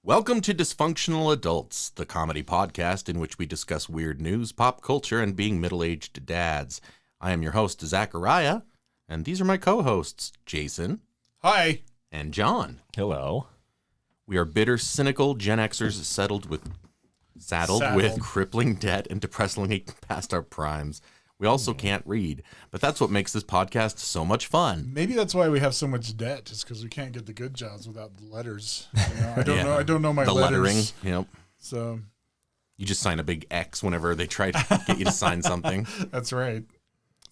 Welcome to Dysfunctional Adults, the comedy podcast in which we discuss weird news, pop culture, and being middle-aged dads. I am your host, Zachariah, and these are my co-hosts, Jason. Hi. And John. Hello. We are bitter, cynical Gen Xers saddled with crippling debt and depressingly past our primes. We also can't read, but that's what makes this podcast so much fun. Maybe that's why we have so much debt, is because we can't get the good jobs without the letters. You know, I don't know my the letters. Lettering, yep. So you just sign a big X whenever they try to get you to sign something. That's right.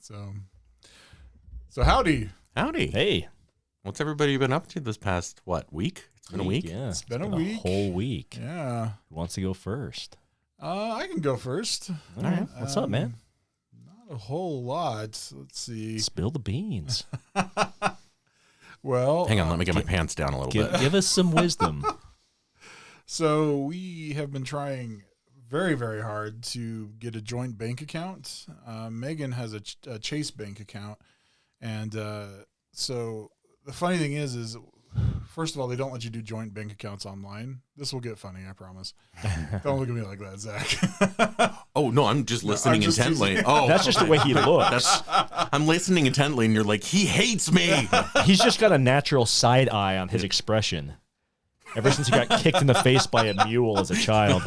So howdy. Howdy. Hey. What's everybody been up to this past, week? It's been a week? Yeah. It's been a week. A whole week. Yeah. Who wants to go first? I can go first. All right. What's up, man? Not a whole lot. Let's see. Spill the beans. Well, hang on, let me get my pants down a little bit. Give us some wisdom. So we have been trying very, very hard to get a joint bank account. Megan has a Chase bank account. And so the funny thing is first of all, they don't let you do joint bank accounts online. This will get funny, I promise. Don't look at me like that, Zach. Oh, no, I'm just listening intently. Oh, That's just the way he looks. I'm listening intently, and you're like, he hates me. He's just got a natural side eye on his expression. Ever since he got kicked in the face by a mule as a child.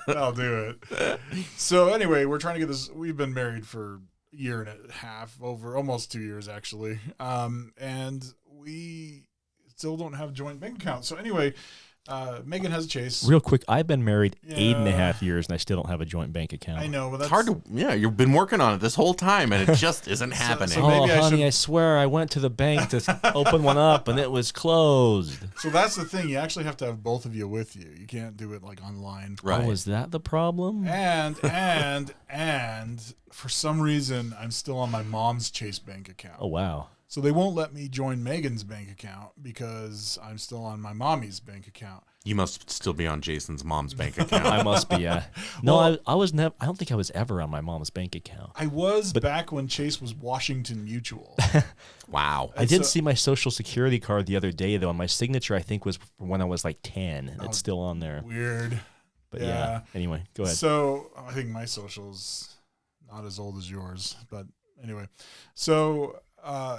I'll do it. So anyway, we're trying to get this. We've been married for a year and a half, over almost 2 years, actually. And we still don't have joint bank accounts. So anyway, Megan has a Chase. Real quick, I've been married 8.5 years and I still don't have a joint bank account. I know, but that's It's hard to, you've been working on it this whole time, and it just isn't happening. so maybe honey, I swear I went to the bank to open one up and it was closed. So that's the thing. You actually have to have both of you with you. You can't do it like online. Right. Oh, is that the problem? And for some reason, I'm still on my mom's Chase bank account. Oh, wow. So they won't let me join Megan's bank account because I'm still on my mommy's bank account. You must still be on Jason's mom's bank account. I must be, yeah. No, Well, I was never. I don't think I was ever on my mom's bank account. I was back when Chase was Washington Mutual. Wow. I did see my social security card the other day, though, and my signature, I think, was from when I was like 10, and it's still on there. Weird. But yeah. Anyway, go ahead. So I think my social's not as old as yours, but anyway. So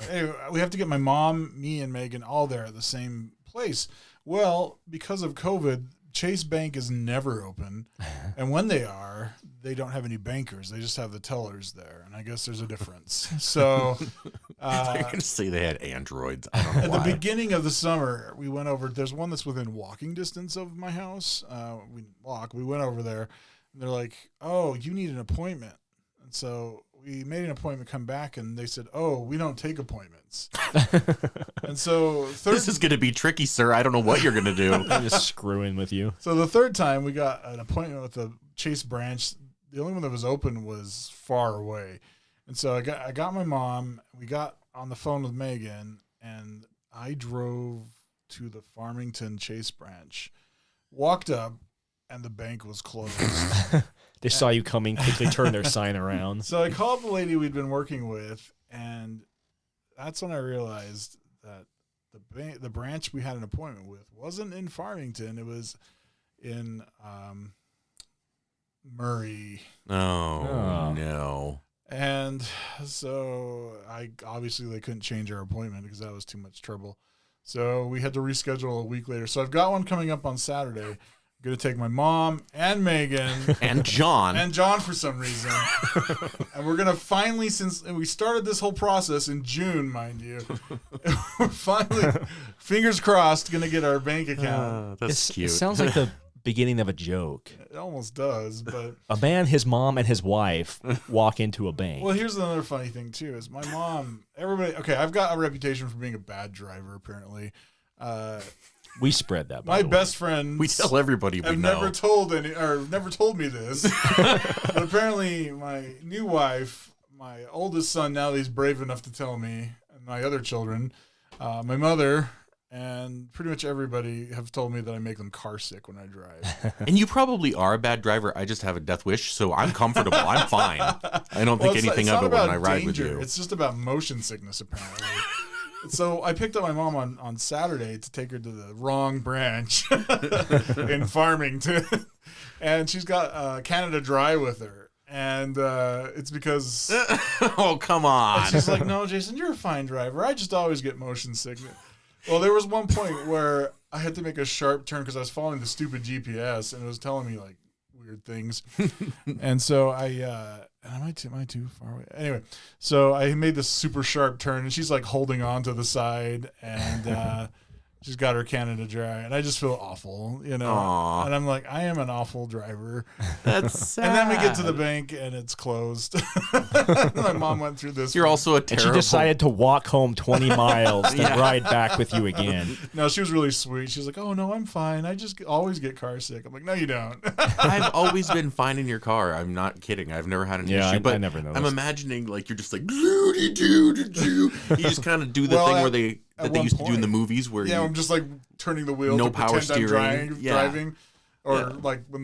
anyway, we have to get my mom, me, and Megan all there at the same place. Well, because of COVID, Chase Bank is never open, and when they are, they don't have any bankers. They just have the tellers there, and I guess there's a difference. So They're going to say they had androids. I don't know at why. the beginning of the summer, we went over. There's one that's within walking distance of my house. We went over there, and they're like, "Oh, you need an appointment." And so we made an appointment, come back, and they said, "Oh, we don't take appointments." And so This is going to be tricky, sir. I don't know what you're going to do. I'm just screwing with you. So the third time we got an appointment with the Chase branch. The only one that was open was far away. And so I got my mom, we got on the phone with Megan, and I drove to the Farmington Chase branch, walked up, and the bank was closed. They saw you coming, quickly turned their sign around. So I called the lady we'd been working with, and that's when I realized that the branch we had an appointment with wasn't in Farmington. It was in Murray. Oh, no. And so obviously they couldn't change our appointment because that was too much trouble. So we had to reschedule a week later. So I've got one coming up on Saturday. I'm going to take my mom and Megan. And John. And John for some reason. And we're going to finally, since we started this whole process in June, mind you, we're finally, fingers crossed, going to get our bank account. That's cute. It sounds like the beginning of a joke. It almost does, but... A man, his mom, and his wife walk into a bank. Well, here's another funny thing, too, is my mom, I've got a reputation for being a bad driver, apparently. We spread that. By My the way. best friend. We tell everybody we have know. never told me this. But apparently, my new wife, my oldest son, now that he's brave enough to tell me, and my other children, my mother, and pretty much everybody have told me that I make them car sick when I drive. And you probably are a bad driver. I just have a death wish, so I'm comfortable. I'm fine. I don't think anything of it when I ride with you. It's just about motion sickness, apparently. So I picked up my mom on Saturday to take her to the wrong branch in Farmington. And she's got Canada Dry with her. And it's because... Oh, come on. She's like, no, Jason, you're a fine driver. I just always get motion sickness. Well, there was one point where I had to make a sharp turn because I was following the stupid GPS and it was telling me like weird things. And so am I too far away? Anyway, so I made this super sharp turn and she's like holding on to the side and she's got her Canada Dry and I just feel awful, you know. Aww. And I'm like, I am an awful driver. That's sad. And then we get to the bank and it's closed. My mom went through this. You're also a And terrible... she decided to walk home 20 miles, then ride back with you again. No, she was really sweet. She was like, oh, no, I'm fine. I just always get car sick. I'm like, no, you don't. I've always been fine in your car. I'm not kidding. I've never had an issue. But I never noticed. I'm imagining like you're just like... You just kind of do the thing where they used to do in the movies where I'm just like turning the wheel No to power pretend I'm steering. driving. Or like when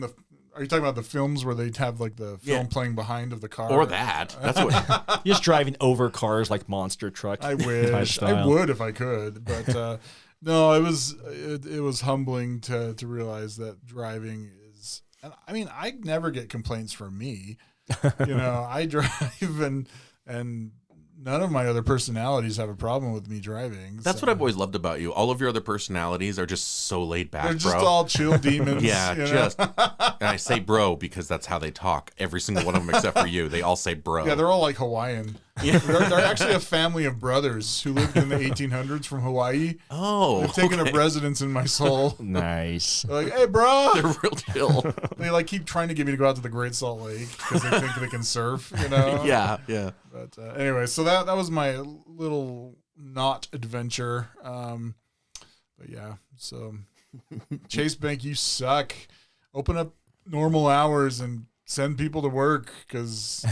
are you talking about the films where they have like the film playing behind of the car? Or that. That's what... You're just driving over cars like monster truck. I wish. I would if I could. But no, it was humbling to realize that driving is... And I mean, I never get complaints from me. You know, I drive and none of my other personalities have a problem with me driving. That's what I've always loved about you. All of your other personalities are just so laid back, They're just bro. all chill demons. Yeah, you know? just... And I say bro because that's how they talk. Every single one of them except for you. They all say bro. Yeah, they're all like Hawaiian. Yeah. They're actually a family of brothers who lived in the 1800s from Hawaii. Oh, They've taken up residence in my soul. Nice. They're like, hey, bro. They're real chill. They like keep trying to get me to go out to the Great Salt Lake because they think they can surf, you know? Yeah. But anyway, so that was my little not adventure. But yeah, so Chase Bank, you suck. Open up normal hours and send people to work because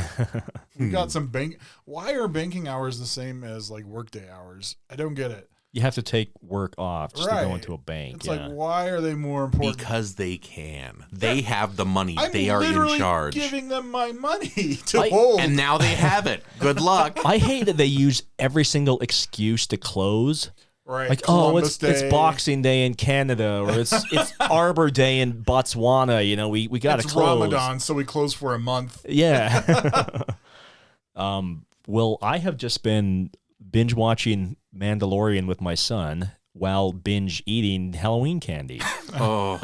we got some bank. Why are banking hours the same as like workday hours? I don't get it. You have to take work off just to go Right. into a bank. It's like, why are they more important? Because they can. They have the money. I'm They are in literally charge. giving them my money to hold. And now they have it. Good luck. I hate that they use every single excuse to close. Right. Like, Columbus it's Day. Boxing Day in Canada, or it's Arbor Day in Botswana. You know, we got to It's close. Ramadan, so we close for a month. Yeah. Well, I have just been binge watching Mandalorian with my son while binge eating Halloween candy. Oh,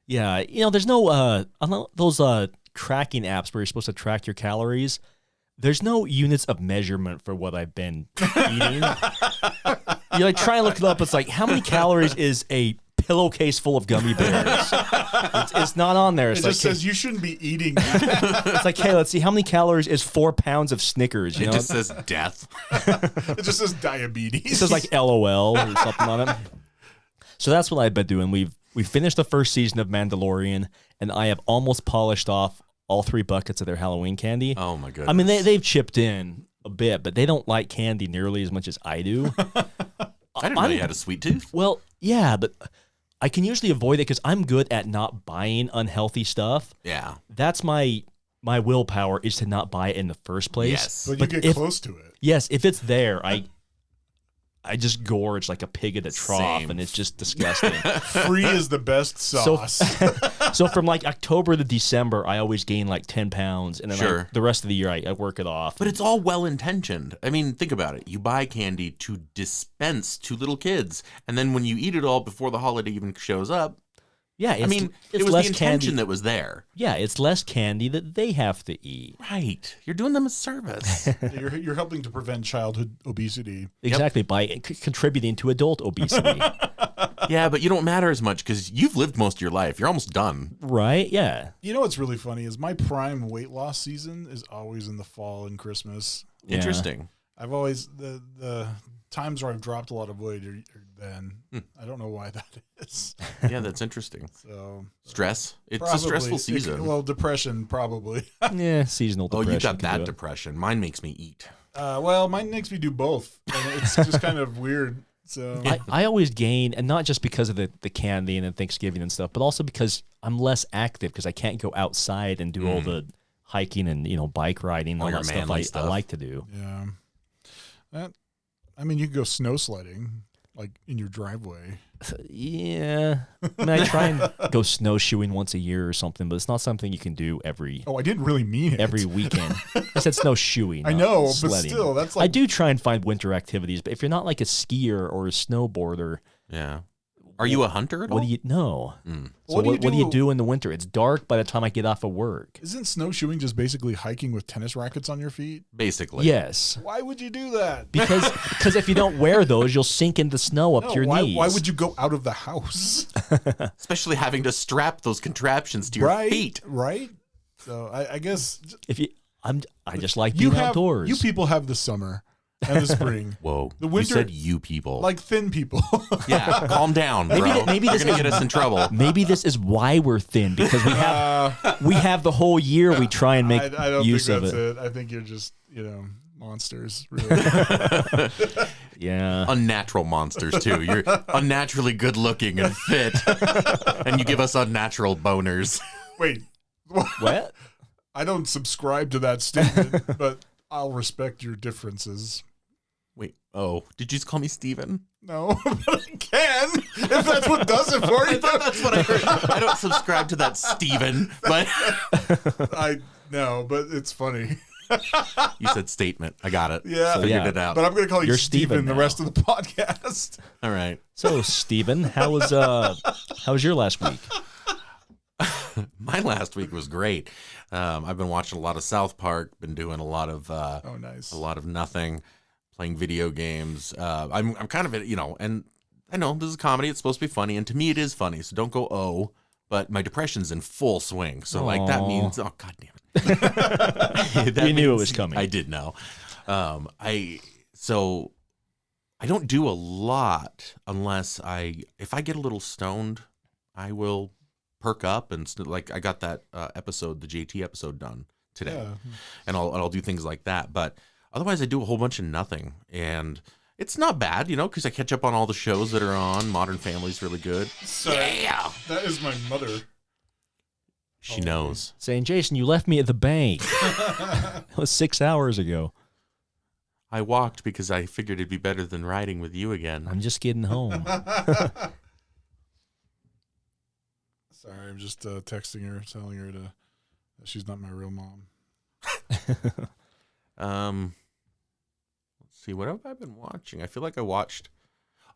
Yeah, you know, there's no those tracking apps where you're supposed to track your calories. There's no units of measurement for what I've been eating. You like try and look it up. It's like, how many calories is a pillowcase full of gummy bears? It's not on there. It It's just like, says you shouldn't be eating. it's like, hey, let's see how many calories is 4 pounds of Snickers. You it know, just says death. It just says diabetes. it says like LOL or something on it. So that's what I've been doing. We finished the first season of Mandalorian, and I have almost polished off all 3 buckets of their Halloween candy. Oh my goodness. I mean, they've chipped in a bit, but they don't like candy nearly as much as I do. I didn't know you had a sweet tooth. Well, yeah, but I can usually avoid it because I'm good at not buying unhealthy stuff. Yeah. That's my willpower is to not buy it in the first place. Yes. But you get close to it. Yes, if it's there, I just gorge like a pig at a trough, Same. and it's just disgusting. Free is the best sauce. So from like October to December, I always gain like 10 pounds, and then Sure. the rest of the year I work it off. But it's all well intentioned. I mean, think about it. You buy candy to dispense to little kids, and then when you eat it all before the holiday even shows up, yeah, it's, I mean, it's it was less the intention candy. that was there. Yeah, it's less candy that they have to eat. Right. You're doing them a service. You're helping to prevent childhood obesity. Exactly, by contributing to adult obesity. Yeah, but you don't matter as much because you've lived most of your life. You're almost done. Right? Yeah. You know what's really funny is my prime weight loss season is always in the fall and Christmas. Yeah. Interesting. I've always the times where I've dropped a lot of weight are then. I don't know why that is. Yeah, that's interesting. So Stress. It's probably, a stressful season. well, depression probably. Yeah, seasonal Oh, depression. you got can do that it. depression. Mine makes me eat. Well, mine makes me do both, and it's just kind of weird. So I always gain, and not just because of the candy and the Thanksgiving and stuff, but also because I'm less active because I can't go outside and do all the hiking and bike riding and All all your that stuff manly I stuff. like to do. yeah. I mean, you could go snow sledding, like in your driveway. Yeah. I mean, I try and go snowshoeing once a year or something, but it's not something you can do Oh, I didn't really mean it. every weekend. I said snowshoeing. I not know, sledding. but still, that's I like do try and find winter activities, but if you're not like a skier or a snowboarder, Yeah. Are you a hunter at all? what do you know? Mm. So What do you do? do in the winter? It's dark by the time I get off of work. Isn't snowshoeing just basically hiking with tennis rackets on your feet? Basically. Yes. Why would you do that? Because if you don't wear those, you'll sink into snow up No, to your why, knees. why would you go out of the house? Especially having to strap those contraptions to your right? feet. Right? So I guess If you, I just like you being have outdoors. you people have the summer and the spring. Whoa. The You winter- said you people. Like thin people. yeah, calm down, bro. maybe You're this going to is- get us in trouble. Maybe this is why we're thin, because we have the whole year we try and make I don't use think of that's it. it. I think you're just, monsters, really. Yeah. Unnatural monsters, too. You're unnaturally good looking and fit. And you give us unnatural boners. Wait. What? I don't subscribe to that statement, but I'll respect your differences. Wait, did you just call me Steven? No, but I can if that's what does it for you. That's what I heard. I don't subscribe to that Steven, but No, but it's funny. you said statement. I got it. Yeah. Figured Yeah. it out. But I'm going to call you You're Steven Steven the now. rest of the podcast. All right. So, Steven, how was your last week? My last week was great. I've been watching a lot of South Park, been doing a lot of Oh, nice. a lot of nothing, playing video games. I'm kind of, and I know this is a comedy. It's supposed to be funny, and to me it is funny, so don't go, oh. But my depression's in full swing, so like that Aw. means, oh, God damn it. That You knew it means- was coming. I did know. So I don't do a lot unless if I get a little stoned, I will perk up and like I got that episode, the JT episode done today, Yeah. and I'll do things like that. But otherwise, I do a whole bunch of nothing, and it's not bad, because I catch up on all the shows that are on. Modern Family's really good. Sorry. Yeah, That is my mother. she knows. Saying, Jason, you left me at the bank. That was 6 hours ago. I walked because I figured it'd be better than riding with you again. I'm just getting home. Sorry, I'm just texting her, telling her that she's not my real mom. Let's see, what have I been watching? I feel like I watched.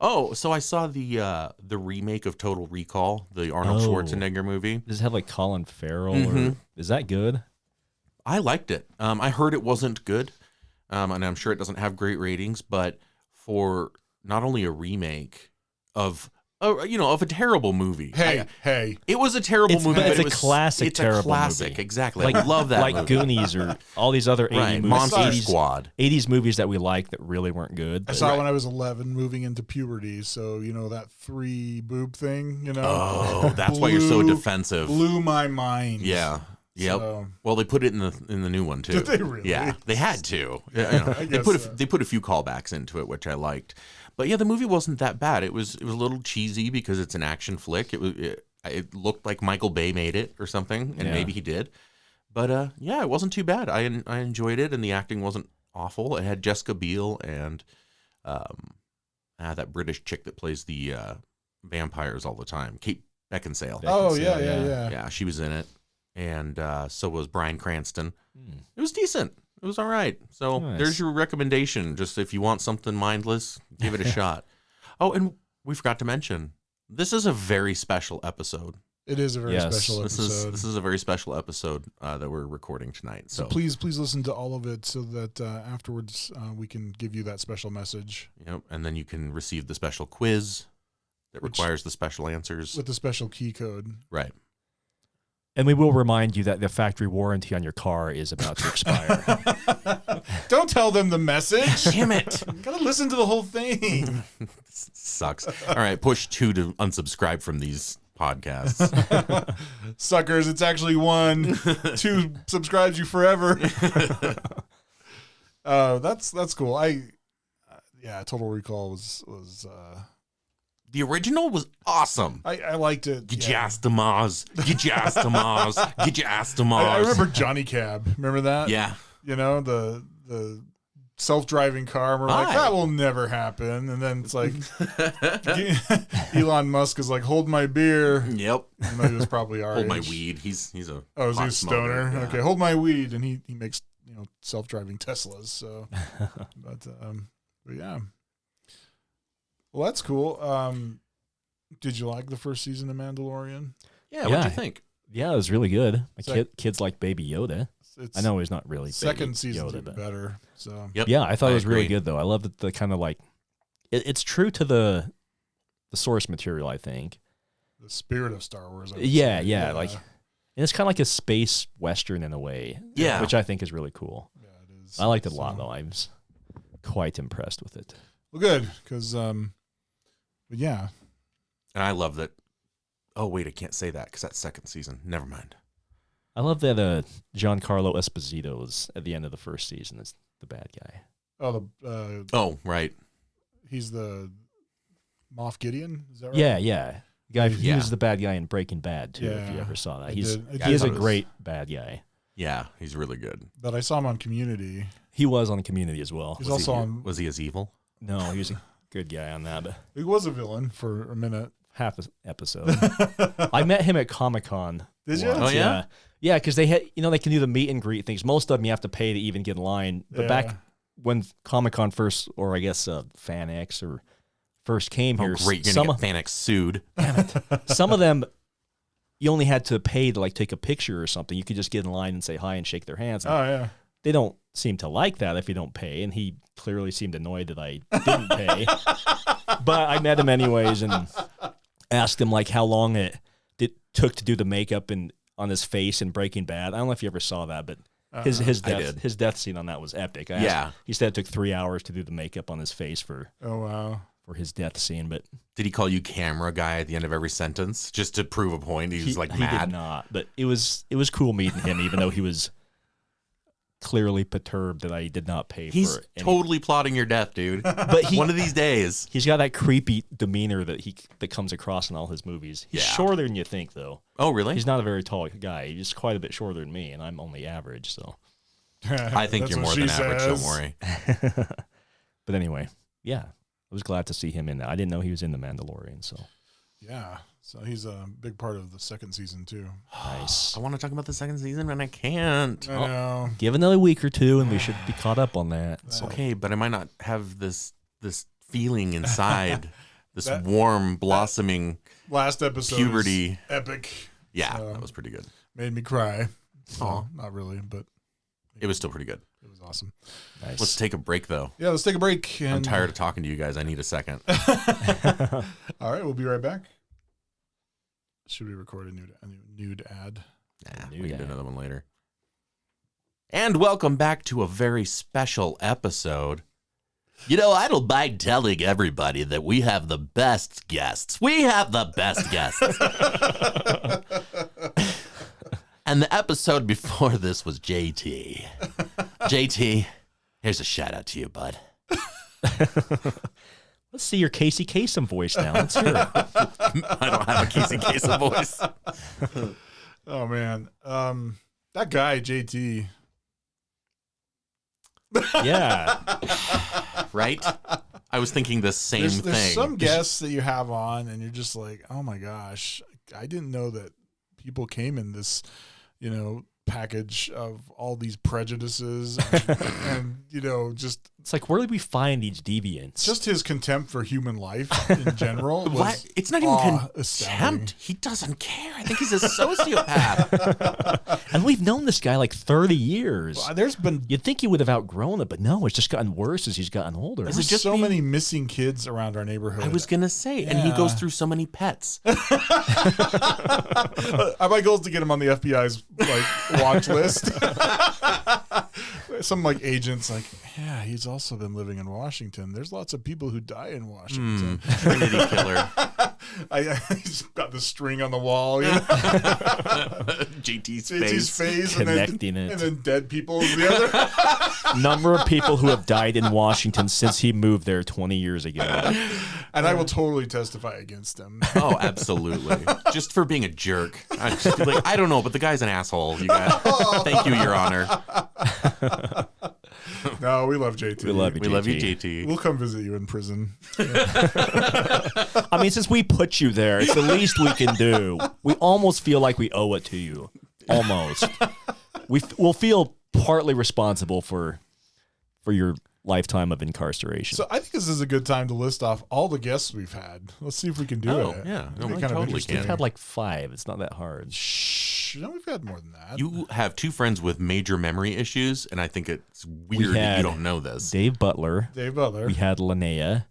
Oh, so I saw the remake of Total Recall, the Arnold Oh. Schwarzenegger movie. Does it have like Colin Farrell? Mhm. Or, is that good? I liked it. I heard it wasn't good, and I'm sure it doesn't have great ratings. But for not only a remake of a terrible movie, Hey. it was a terrible It's- movie. but it's it a was, classic It's terrible a classic, movie. exactly. Like I love that like movie. Goonies or all these other 80 Right, movies, Monster 80s, Squad. 80s movies that we like that really weren't good. I but- saw it when I was 11, moving into puberty. So, that 3 boob thing, Oh, that's why you're so Blew- defensive. blew my mind. Yeah. Yep. So, Well, they put it in the new one too. Did they really? Yeah, they had to. Yeah, I they guess put so. they put a few callbacks into it, which I liked. But yeah, the movie wasn't that bad. It was a little cheesy because it's an action flick. It looked like Michael Bay made it or something, and Yeah. maybe he did. But yeah, it wasn't too bad. I enjoyed it, and the acting wasn't awful. It had Jessica Biel and that British chick that plays the vampires all the time, Kate Beckinsale. Oh, Beckinsale, yeah. Yeah, she was in it, and so was Bryan Cranston. Hmm. It was decent. It was all right. So Nice. there's your recommendation. Just if you want something mindless, give it a shot. Oh, and we forgot to mention, this is a very special episode. It is a very Yes. special episode. This is a very special episode that we're recording tonight. So So, please listen to all of it so that afterwards we can give you that special message and then you can receive the special quiz that Which- requires the special answers. with the special key code. Right. And we will remind you that the factory warranty on your car is about to expire. Don't tell them the message. Damn it. Gotta listen to the whole thing. Sucks. All right, push 2 to unsubscribe from these podcasts. Suckers, it's actually 1. 2 subscribes you forever. That's cool. Total Recall was The original was awesome. I liked it. Get yeah. your ass to Mars. Get your ass to Mars. Get your ass to Mars. I remember Johnny Cab. Remember that? Yeah. The self-driving car, and we're like, that will never happen. And then it's like Elon Musk is like, hold my beer. Yep. And he was probably our Hold age. my weed. He's a Oh, is he hot a stoner? smoker. Yeah. Okay, hold my weed, and he makes self-driving Teslas. So, but yeah. Well, that's cool. Did you like the first season of Mandalorian? Yeah, what'd you think? Yeah, it was really good. My kids like Baby Yoda. It's I know he's not really second Baby season's Yoda, even but better. So Yep. yeah, I thought it was really agree. good though. I love the kind of like it's true to the source material. I think. the spirit of Star Wars. I would Yeah, say. yeah, like, and it's kind of like a space western in a way. Yeah. which I think is really cool. Yeah, it is. I liked it a So- lot though. I was quite impressed with it. Well, good because but yeah, And I love that. Oh, wait, I can't say that because that's second season. Never mind. I love that Giancarlo Esposito is at the end of the first season is the bad guy. Oh, right. He's the Moff Gideon. Is that right? Yeah. The guy, he Yeah. was the bad guy in Breaking Bad too. If you Yeah, ever saw that, I he's did. he is I a thought it was- great bad guy. Yeah, he's really good. But I saw him on Community. He was on Community as well. He's Was also he, on. Was he as evil? No, he was a good guy on that. But He was a villain for a minute. half the episode. I met him at Comic-Con. Did you? once, Oh, yeah? Yeah, because they had, they can do the meet and greet things. Most of them you have to pay to even get in line. But Yeah. back when Comic-Con first, or I guess Fan X or first came here, Oh, great. You're some going to get Fanex sued. some of them you only had to pay to like take a picture or something. You could just get in line and say hi and shake their hands. Oh yeah. They don't seem to like that if you don't pay, and he clearly seemed annoyed that I didn't pay. But I met him anyways and asked him like how long it took to do the makeup on his face in Breaking Bad. I don't know if you ever saw that, but his did. death scene on that was epic. I asked- Yeah. he said it took 3 hours to do the makeup on his face for Oh wow. his death scene, but Did he call you camera guy at the end of every sentence just to prove a point? He was like he mad. did not. But it was cool meeting him, even though he was clearly perturbed that I did not pay He's for any. totally plotting your death, dude. But One of these days. he's got that creepy demeanor that comes across in all his movies. He's Yeah. shorter than you think, though. Oh, really? He's not a very tall guy. He's quite a bit shorter than me, and I'm only average. So, I think That's you're what more she than average. Don't says. worry. but anyway, yeah, I was glad to see him in that. I didn't know he was in The Mandalorian. So Yeah. So he's a big part of the second season too. nice. I want to talk about the second season, and I can't. I know. Give another week or two, and we should be caught up on that. It's okay, but I might not have this feeling inside, this That- warm, blossoming Last episode puberty. is epic. Yeah, So- that was pretty good. Made me cry. Aw. Well, not really, but It was still pretty good. it was awesome. Nice. Let's take a break, though. Yeah, let's take a break. And I'm tired of talking to you guys. I need a second. All right, we'll be right back. Should we record a nude ad? Nah, New we can do ad. another one later. And welcome back to a very special episode. You know, I don't mind telling everybody that we have the best guests. We have the best guests. And the episode before this was JT. JT, here's a shout out to you, bud. Let's see your Casey Kasem voice now. Let's hear it. I don't have a Casey Kasem voice. Oh man, that guy JT. Yeah. Right? I was thinking the same There's thing. some guests that you have on, and you're just like, oh my gosh, I didn't know that people came in this, package of all these prejudices and just It's like, where did we find these deviants? just his contempt for human life in general. Was What? It's not even astounding. contempt. He doesn't care. I think he's a sociopath. And we've known this guy like 30 years. There's been You'd think he would have outgrown it, but no, it's just gotten worse as he's gotten older. Is it there's just so me? many missing kids around our neighborhood. I was going to say, and he goes Yeah. through so many pets. My goal is to get him on the FBI's watch list. Some agents yeah, he's also been living in Washington. There's lots of people who die in Washington. Trinity killer. I just got the string on the wall, JT's JT's face. face, Connecting and it. then dead people is the other. Number of people who have died in Washington since he moved there 20 years ago. And I will totally testify against him. Oh, absolutely. Just for being a jerk. I just be like, I don't know, but the guy's an asshole. You guys. Thank you, Your Honor. No, we love JT. We love you, We love you, JT. JT. We'll come visit you in prison. I mean, since we put you there, it's the least we can do. We almost feel like we owe it to you. Almost. We'll feel partly responsible for your lifetime of incarceration. So I think this is a good time to list off all the guests we've had. Let's see if we can do Oh, it. yeah. It'd No, be we kind of totally interesting. We've had like 5. It's not that hard. Shh. No, we've had more than that. You have 2 friends with major memory issues, and I think it's weird that you don't know this. Dave Butler. Dave Butler. We had Linnea.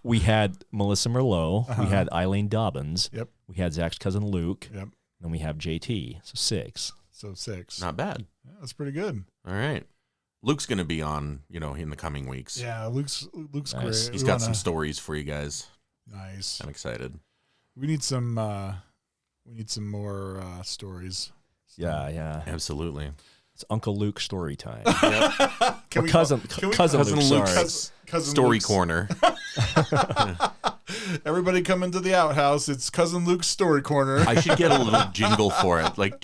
We had Melissa Merlot. We had Eileen Dobbins. Yep. We had Zach's cousin Luke. Yep. And we have JT. So 6. So 6. Not bad. Yeah, that's pretty good. All right. Luke's going to be on, in the coming weeks. Yeah, Luke's Nice. great. He's got some stories for you guys. Nice. I'm excited. We need some more stories. Yeah. Absolutely. It's Uncle Luke story time. Can Or we- cousin can we- cousin Cousin Luke, Luke's sorry. Cousin Story Luke's- corner. Everybody come into the outhouse. It's Cousin Luke's story corner. I should get a little jingle for it. Like,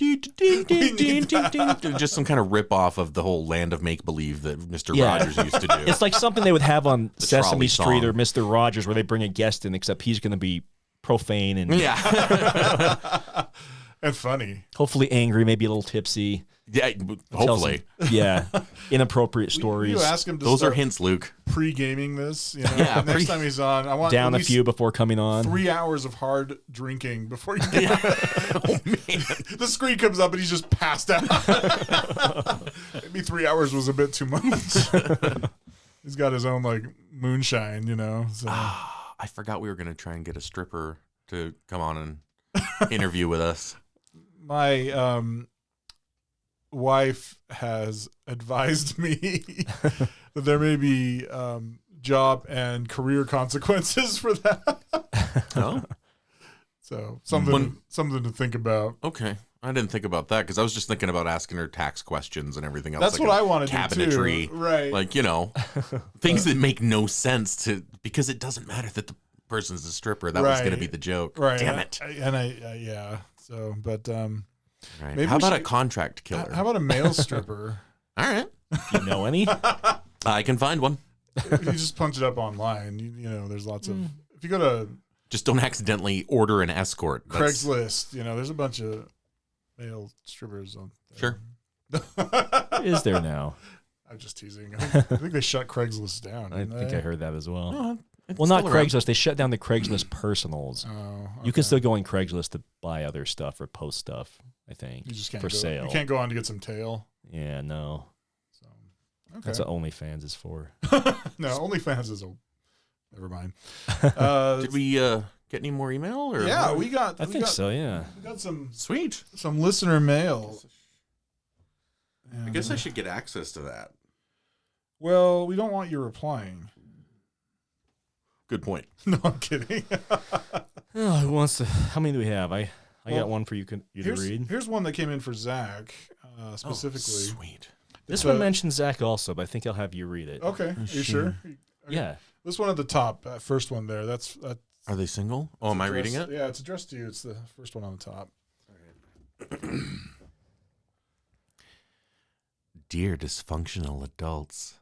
just some kind of rip off of the whole land of make believe that Mr. Yeah. Rogers used to do. It's like something they would have on Sesame trolley Street song. or Mr. Rogers where they bring a guest in, except he's going to be profane and Yeah. And funny. hopefully angry, maybe a little tipsy. Yeah. Tell Hopefully. Inappropriate stories. You ask him to Those are start hints, Luke. pre-gaming this. Yeah, Next time he's on, I want Down at a least few before coming on. 3 hours of hard drinking before you get Oh, man. the screen comes up and he's just passed out. Maybe 3 hours was a bit too much. He's got his own like moonshine, So I forgot we were going to try and get a stripper to come on and interview with us. my wife has advised me that there may be job and career consequences for that. Oh, So something to think about. okay. I didn't think about that because I was just thinking about asking her tax questions and everything else. That's like what a I want to do cabinetry. too. Right. Like, things that make no sense because it doesn't matter that the person's a stripper. That was going to be the joke. Right. Damn it. Yeah. So, but Right. maybe How we about a should- contract killer? how about a male stripper? All right. Do you know any? I can find one. If you just punch it up online, there's lots of. If you go to Just don't accidentally order an escort. That's- Craigslist, there's a bunch of male strippers on there. Sure. Is there now? I'm just teasing. I think they shut Craigslist down. I didn't think they? I heard that as well. Oh, it's Well, not still around. Craigslist. They shut down the Craigslist personals. Oh, You can okay. still go on Craigslist to buy other stuff or post stuff, I think, You just can't for go, sale. You can't go on to get some tail. Yeah, no. So okay. That's what OnlyFans is for. No, OnlyFans is a. Never mind. Did we get any more email? Or Yeah, what? we got. I think so, yeah. We got some Sweet. listener mail. I guess I should get access to that. Well, we don't want you replying. Good point. No, I'm kidding. Oh, who wants to? How many do we have? I got one for you to read. Here's one that came in for Zach specifically. Oh, sweet. This It's one a- mentions Zach also, but I think I'll have you read it. Okay, are you sure? Okay. Yeah. This one at the top, that first one there. That's Are they single? Oh, am I reading it? Yeah, it's addressed to you. It's the first one on the top. Dear dysfunctional adults,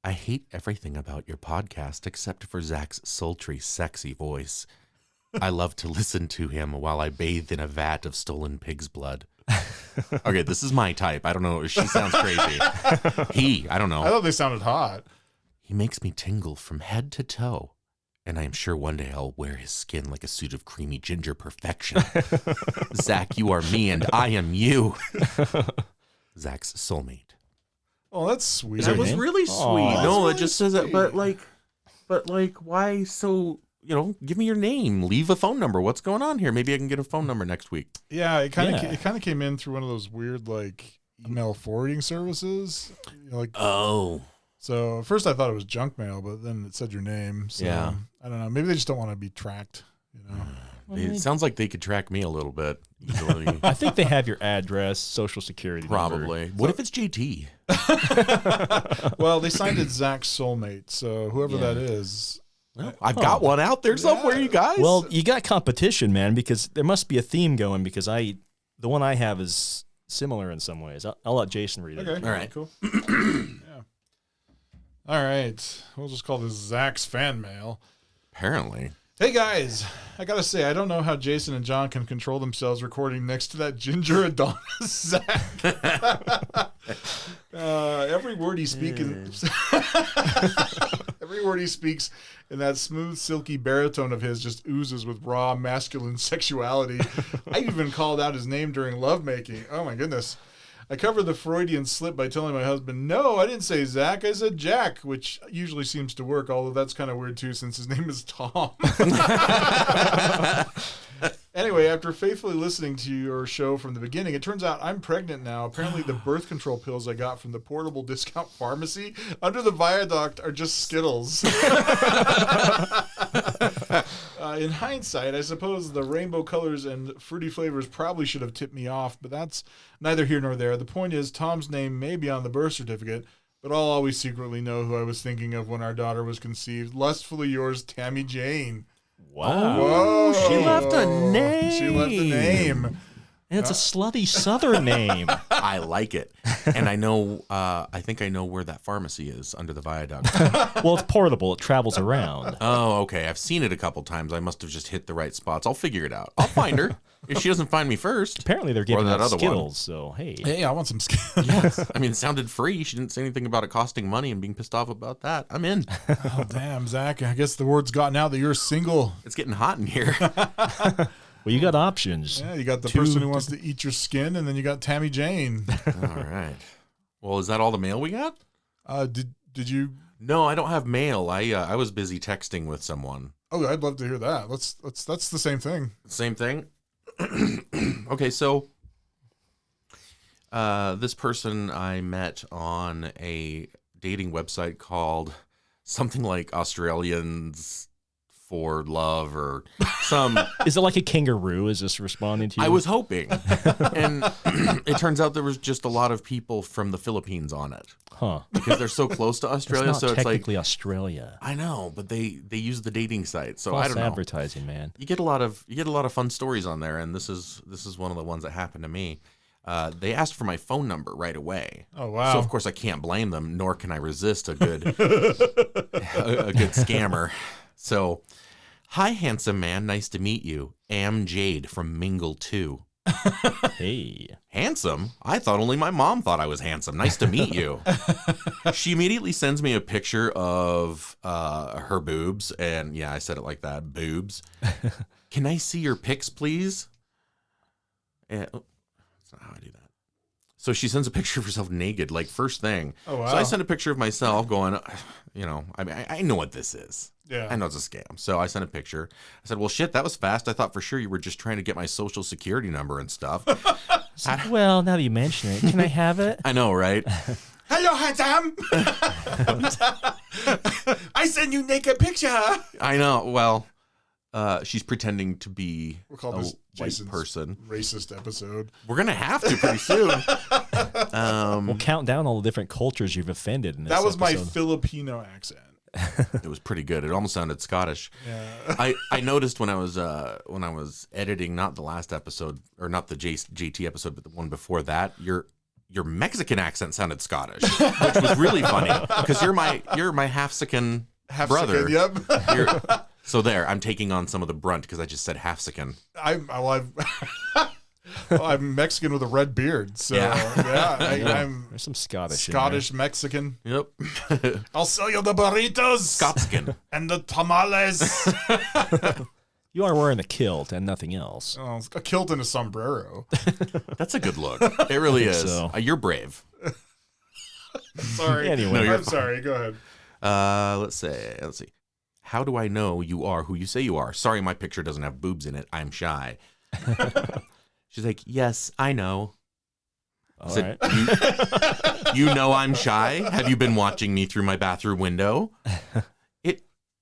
I hate everything about your podcast except for Zach's sultry, sexy voice. I love to listen to him while I bathe in a vat of stolen pig's blood. Okay, this is my type. I don't know. She sounds crazy. I don't know. I thought they sounded hot. He makes me tingle from head to toe, and I am sure one day I'll wear his skin like a suit of creamy ginger perfection. Zach, you are me, and I am you. Zach's soulmate. Oh, that's sweet. Is That her was name? really sweet. Aw. No, That's it just really says it. But sweet. like, why so? Give me your name. Leave a phone number. What's going on here? Maybe I can get a phone number next week. Yeah, it kind of Yeah. came in through one of those weird like email forwarding services. Oh, So at first I thought it was junk mail, but then it said your name. So Yeah. I don't know. Maybe they just don't want to be tracked. it sounds like they could track me a little bit. Easily. I think they have your address, social security number. Probably. What if it's JT? Well, they signed it Zach's soulmate. So whoever Yeah. that is. Well, I've got one out there somewhere, Yeah. you guys. Well, you got competition, man, because there must be a theme going. Because the one I have is similar in some ways. I'll let Jason read it. Okay. All right. Cool. Yeah. All right. We'll just call this Zach's fan mail. Apparently. Hey guys, I gotta say, I don't know how Jason and John can control themselves recording next to that ginger Adonis Zach. Every word he speaks, every word he speaks in that smooth, silky baritone of his just oozes with raw masculine sexuality. I even called out his name during lovemaking. Oh my goodness. I covered the Freudian slip by telling my husband, no, I didn't say Zach, I said Jack, which usually seems to work, although that's kind of weird too since his name is Tom. Anyway, after faithfully listening to your show from the beginning, it turns out I'm pregnant now. Apparently the birth control pills I got from the portable discount pharmacy under the viaduct are just Skittles. In hindsight, I suppose the rainbow colors and fruity flavors probably should have tipped me off, but that's neither here nor there. The point is, Tom's name may be on the birth certificate, but I'll always secretly know who I was thinking of when our daughter was conceived. Lustfully yours, Tammy Jane. Wow. Whoa. She left a name. She left a name. And it's a slutty Southern name. I like it. And I know, I think I know where that pharmacy is under the viaduct. Well, it's portable. It travels around. Oh, okay. I've seen it a couple times. I must have just hit the right spots. I'll figure it out. I'll find her. If she doesn't find me first. Apparently they're giving that out other one. Skittles, so hey. Hey, I want some skin. Yes. I mean, it sounded free. She didn't say anything about it costing money and being pissed off about that. I'm in. Oh, damn, Zach. I guess the word's gotten out that you're single. It's getting hot in here. Well, you got options. Yeah, you got the person who wants to eat your skin, and then you got Tammy Jane. All right. Well, is that all the mail we got? Did you? No, I don't have mail. I was busy texting with someone. Oh, I'd love to hear that. That's the same thing. Same thing. Okay, so this person I met on a dating website called something like Australians for Love or some. Is it like a kangaroo? Is this responding to you? I was hoping. And it turns out there was just a lot of people from the Philippines on it. Huh. Because they're so close to Australia. It's not So it's like, technically Australia. I know, but they use the dating site. So False I don't know. advertising, man. You get a lot of fun stories on there, and this is one of the ones that happened to me. They asked for my phone number right away. Oh wow! So of course I can't blame them, nor can I resist a good a good scammer. So, hi handsome man, nice to meet you. Am Jade from Mingle 2. Hey. Handsome? I thought only my mom thought I was handsome. Nice to meet you. She immediately sends me a picture of her boobs, and yeah, I said it like that, boobs. Can I see your pics, please? And, that's not how I do that. So she sends a picture of herself naked, like first thing. Oh wow! So I sent a picture of myself going, I mean, I know what this is. Yeah. I know it's a scam. So I sent a picture. I said, well, shit, that was fast. I thought for sure you were just trying to get my social security number and stuff. Well, now that you mention it, can I have it? I know, right? Hello, handsome. I send you naked picture. I know. Well, she's pretending to be We'll call a this white Jason's person. racist episode. We're going to have to pretty soon. We'll count down all the different cultures you've offended in this That was my episode. Filipino accent. It was pretty good. It almost sounded Scottish. Yeah. I noticed when I was editing, not the last episode or not the JT episode, but the one before that, your Mexican accent sounded Scottish, which was really funny because you're my half-sican brother. Yep. So there, I'm taking on some of the brunt because I just said half-sican. I'm Mexican with a red beard, so Yeah. I'm There's some Scottish. Scottish Mexican. Yep. I'll sell you the burritos Scotskin. and the tamales. You are wearing a kilt and nothing else. Oh, a kilt and a sombrero. That's a good look. It really is. so. You're brave. Sorry. Anyway. No, you're I'm sorry. Go ahead. Let's see. How do I know you are who you say you are? Sorry, my picture doesn't have boobs in it. I'm shy. She's like, yes, I know. All I said, right. you know I'm shy? Have you been watching me through my bathroom window?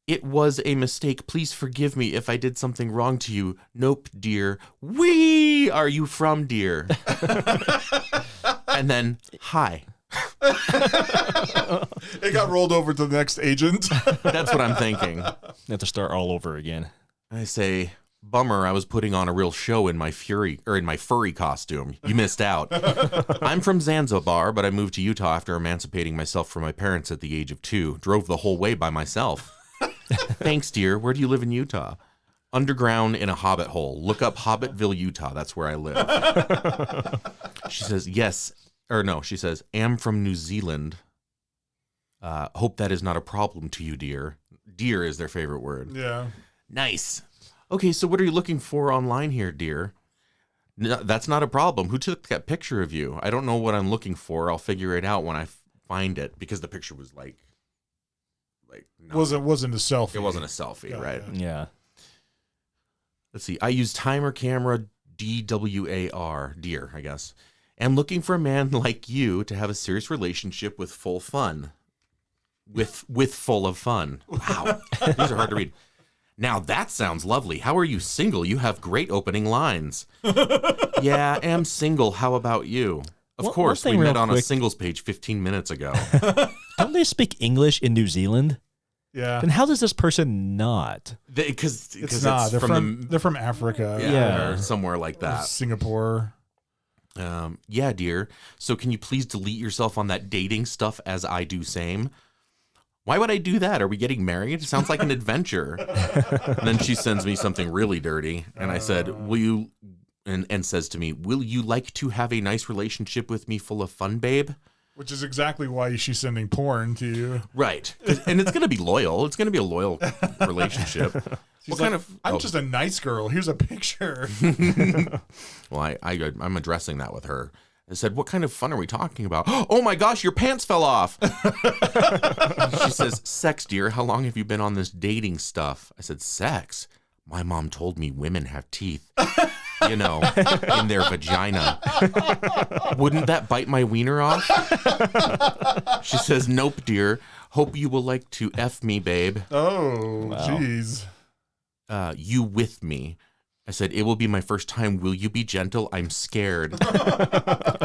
It was a mistake. Please forgive me if I did something wrong to you. Nope, dear. Where are you from, dear? And then, hi. It got rolled over to the next agent. That's what I'm thinking. You have to start all over again. I say, Bummer, I was putting on a real show in my furry costume. You missed out. I'm from Zanzibar, but I moved to Utah after emancipating myself from my parents at the age of 2. Drove the whole way by myself. Thanks, dear. Where do you live in Utah? Underground in a hobbit hole. Look up Hobbitville, Utah. That's where I live. She says, yes. Or no, she says, am from New Zealand. Hope that is not a problem to you, dear. Dear is their favorite word. Yeah. Nice. Okay, so what are you looking for online here, dear? No, that's not a problem. Who took that picture of you? I don't know what I'm looking for. I'll figure it out when I find it, because the picture was like no, wasn't a selfie. it wasn't a selfie, Yeah, right? Yeah. Let's see. I use timer camera DWAR, dear, I guess. Am looking for a man like you to have a serious relationship with full fun. With full of fun. Wow. These are hard to read. Now that sounds lovely. How are you single? You have great opening lines. Yeah, am single. How about you? Of One course, thing we real met on a quick. singles page 15 minutes ago. Don't they speak English in New Zealand? Yeah. Then how does this person not? Because It's not. They're from the, they're from Africa. yeah, or somewhere like Or that. Singapore. Yeah, dear. So can you please delete yourself on that dating stuff as I do same? Why would I do that? Are we getting married? It sounds like an adventure. And then she sends me something really dirty. And I said, will you, and says to me, will you like to have a nice relationship with me full of fun, babe? Which is exactly why she's sending porn to you. Right. And it's going to be loyal. It's going to be a loyal relationship. She's What kind like, of... I'm oh. just a nice girl. Here's a picture. Well, I'm addressing that with her. I said, what kind of fun are we talking about? Oh my gosh, your pants fell off. She says, sex, dear. How long have you been on this dating stuff? I said, sex? My mom told me women have teeth, in their vagina. Wouldn't that bite my wiener off? She says, nope, dear. Hope you will like to F me, babe. Oh, jeez. You with me. I said, it will be my first time. Will you be gentle? I'm scared.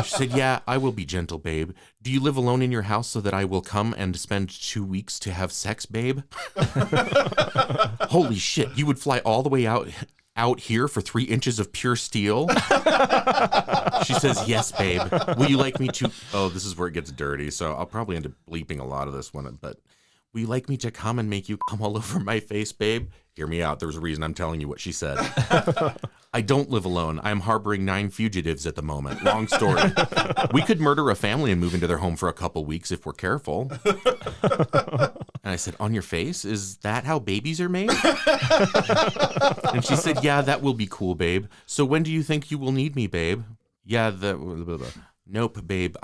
She said, yeah, I will be gentle, babe. Do you live alone in your house so that I will come and spend 2 weeks to have sex, babe? Holy shit, you would fly all the way out here for 3 inches of pure steel? She says, yes, babe. Will you like me to... Oh, this is where it gets dirty, so I'll probably end up bleeping a lot of this one, but... Will you like me to come and make you come all over my face, babe? Hear me out. There's a reason I'm telling you what she said. I don't live alone. I'm harboring 9 fugitives at the moment. Long story. We could murder a family and move into their home for a couple weeks if we're careful. And I said, on your face? Is that how babies are made? And she said, yeah, that will be cool, babe. So when do you think you will need me, babe? Yeah, nope, babe.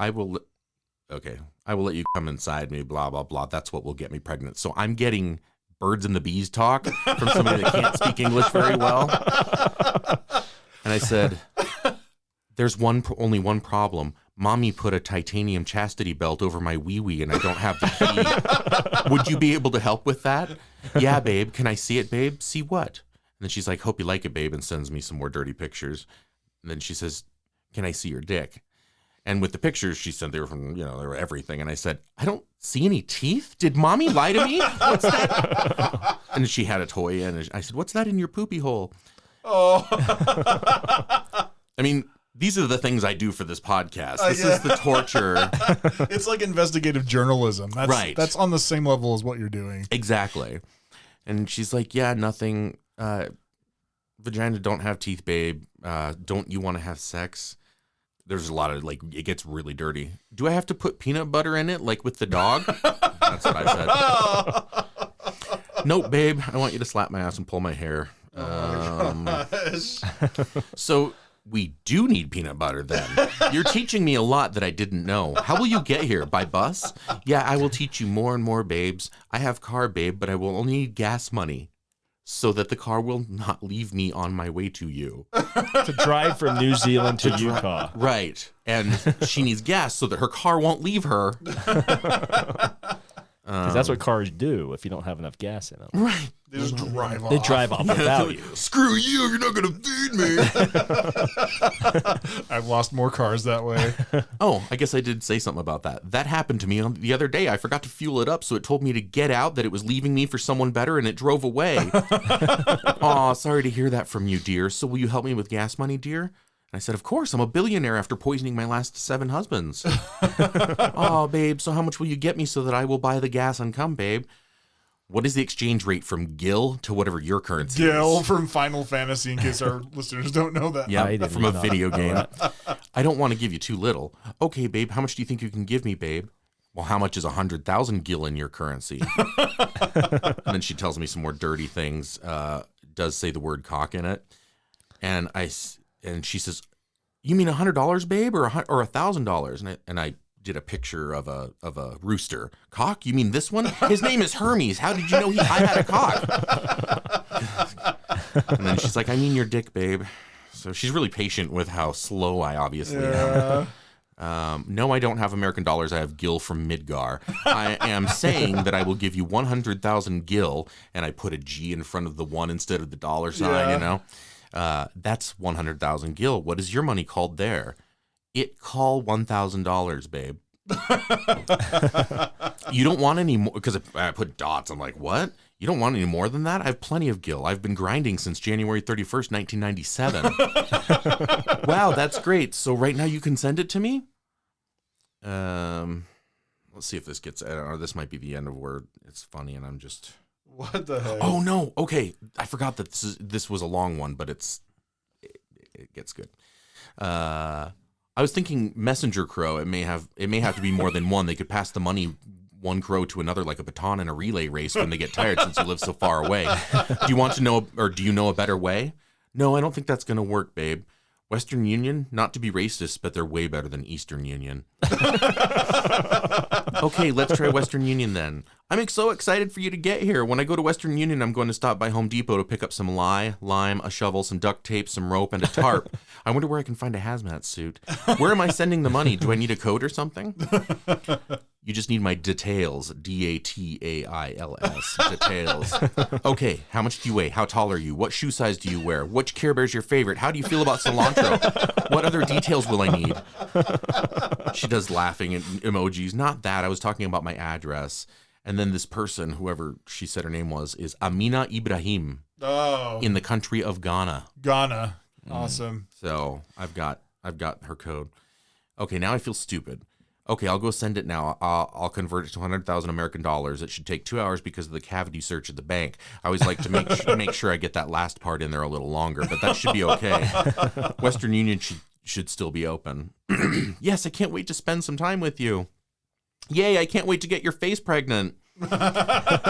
Okay, I will let you come inside me, blah, blah, blah. That's what will get me pregnant. So I'm getting birds and the bees talk from somebody that can't speak English very well. And I said, there's only one problem. Mommy put a titanium chastity belt over my wee-wee and I don't have the key. Would you be able to help with that? Yeah, babe. Can I see it, babe? See what? And then she's like, hope you like it, babe, and sends me some more dirty pictures. And then she says, can I see your dick? And with the pictures she sent, they were from, they were everything. And I said, I don't see any teeth. Did mommy lie to me? What's that? And she had a toy in. And I said, what's that in your poopy hole? Oh. I mean, these are the things I do for this podcast. This is the torture. It's like investigative journalism. That's, right. That's on the same level as what you're doing. Exactly. And she's like, yeah, nothing. Vagina don't have teeth, babe. Don't you want to have sex? There's a lot of, it gets really dirty. Do I have to put peanut butter in it, like with the dog? That's what I said. Nope, babe. I want you to slap my ass and pull my hair. So we do need peanut butter then. You're teaching me a lot that I didn't know. How will you get here? By bus? Yeah, I will teach you more and more, babes. I have car, babe, but I will only need gas money so that the car will not leave me on my way to you. To drive from New Zealand to Utah. Right. And she needs gas so that her car won't leave her. Because that's what cars do if you don't have enough gas in them. Right. They just drive off. They drive off without you. Screw you, you're not going to feed me. I've lost more cars that way. Oh, I guess I did say something about that. That happened to me the other day. I forgot to fuel it up, so it told me to get out, that it was leaving me for someone better, and it drove away. Aw, sorry to hear that from you, dear. So will you help me with gas money, dear? And I said, of course, I'm a billionaire after poisoning my last 7 husbands. Oh, babe, so how much will you get me so that I will buy the gas and come, babe? What is the exchange rate from Gil to whatever your currency is? Gil from Final Fantasy, in case our listeners don't know that. Yeah, from a video game. I don't want to give you too little. Okay, babe, how much do you think you can give me, babe? Well, how much is 100,000 Gil in your currency? And then she tells me some more dirty things. Does say the word cock in it. And she says, you mean $100, babe, or $1,000? And I did a picture of a rooster. Cock? You mean this one? His name is Hermes. How did you know I had a cock? And then she's like, I mean your dick, babe. So she's really patient with how slow I obviously am. No, I don't have American dollars. I have Gil from Midgar. I am saying that I will give you 100,000 Gil, and I put a G in front of the 1 instead of the dollar sign, you know? That's 100,000 Gil. What is your money called there? It call $1,000, babe. You don't want any more, because I put dots. I'm like, what? You don't want any more than that? I have plenty of Gil. I've been grinding since January 31st, 1997. Wow, that's great. So right now you can send it to me? Let's see if this gets, or this might be the end of word. It's funny, and I'm just... What the heck? Oh, no. Okay. I forgot that this was a long one, but it gets good. I was thinking messenger crow. It may have to be more than one. They could pass the money one crow to another like a baton in a relay race when they get tired, since you live so far away. Do you want to know, or do you know a better way? No, I don't think that's going to work, babe. Western Union, not to be racist, but they're way better than Eastern Union. Okay, let's try Western Union then. I'm so excited for you to get here. When I go to Western Union, I'm going to stop by Home Depot to pick up some lime, a shovel, some duct tape, some rope, and a tarp. I wonder where I can find a hazmat suit. Where am I sending the money? Do I need a code or something? You just need my details. DATAILS. Details. Okay, how much do you weigh? How tall are you? What shoe size do you wear? Which Care Bear's your favorite? How do you feel about cilantro? What other details will I need? She does laughing and emojis. Not that. I was talking about my address. And then this person, whoever she said her name was, is Amina Ibrahim. Oh. In the country of Ghana. Ghana. Awesome. So I've got her code. Okay, now I feel stupid. Okay, I'll go send it now. I'll convert it to 100,000 American dollars. It should take 2 hours because of the cavity search at the bank. I always like to make sure I get that last part in there a little longer, but that should be okay. Western Union should still be open. Yes, I can't wait to spend some time with you. Yay, I can't wait to get your face pregnant. How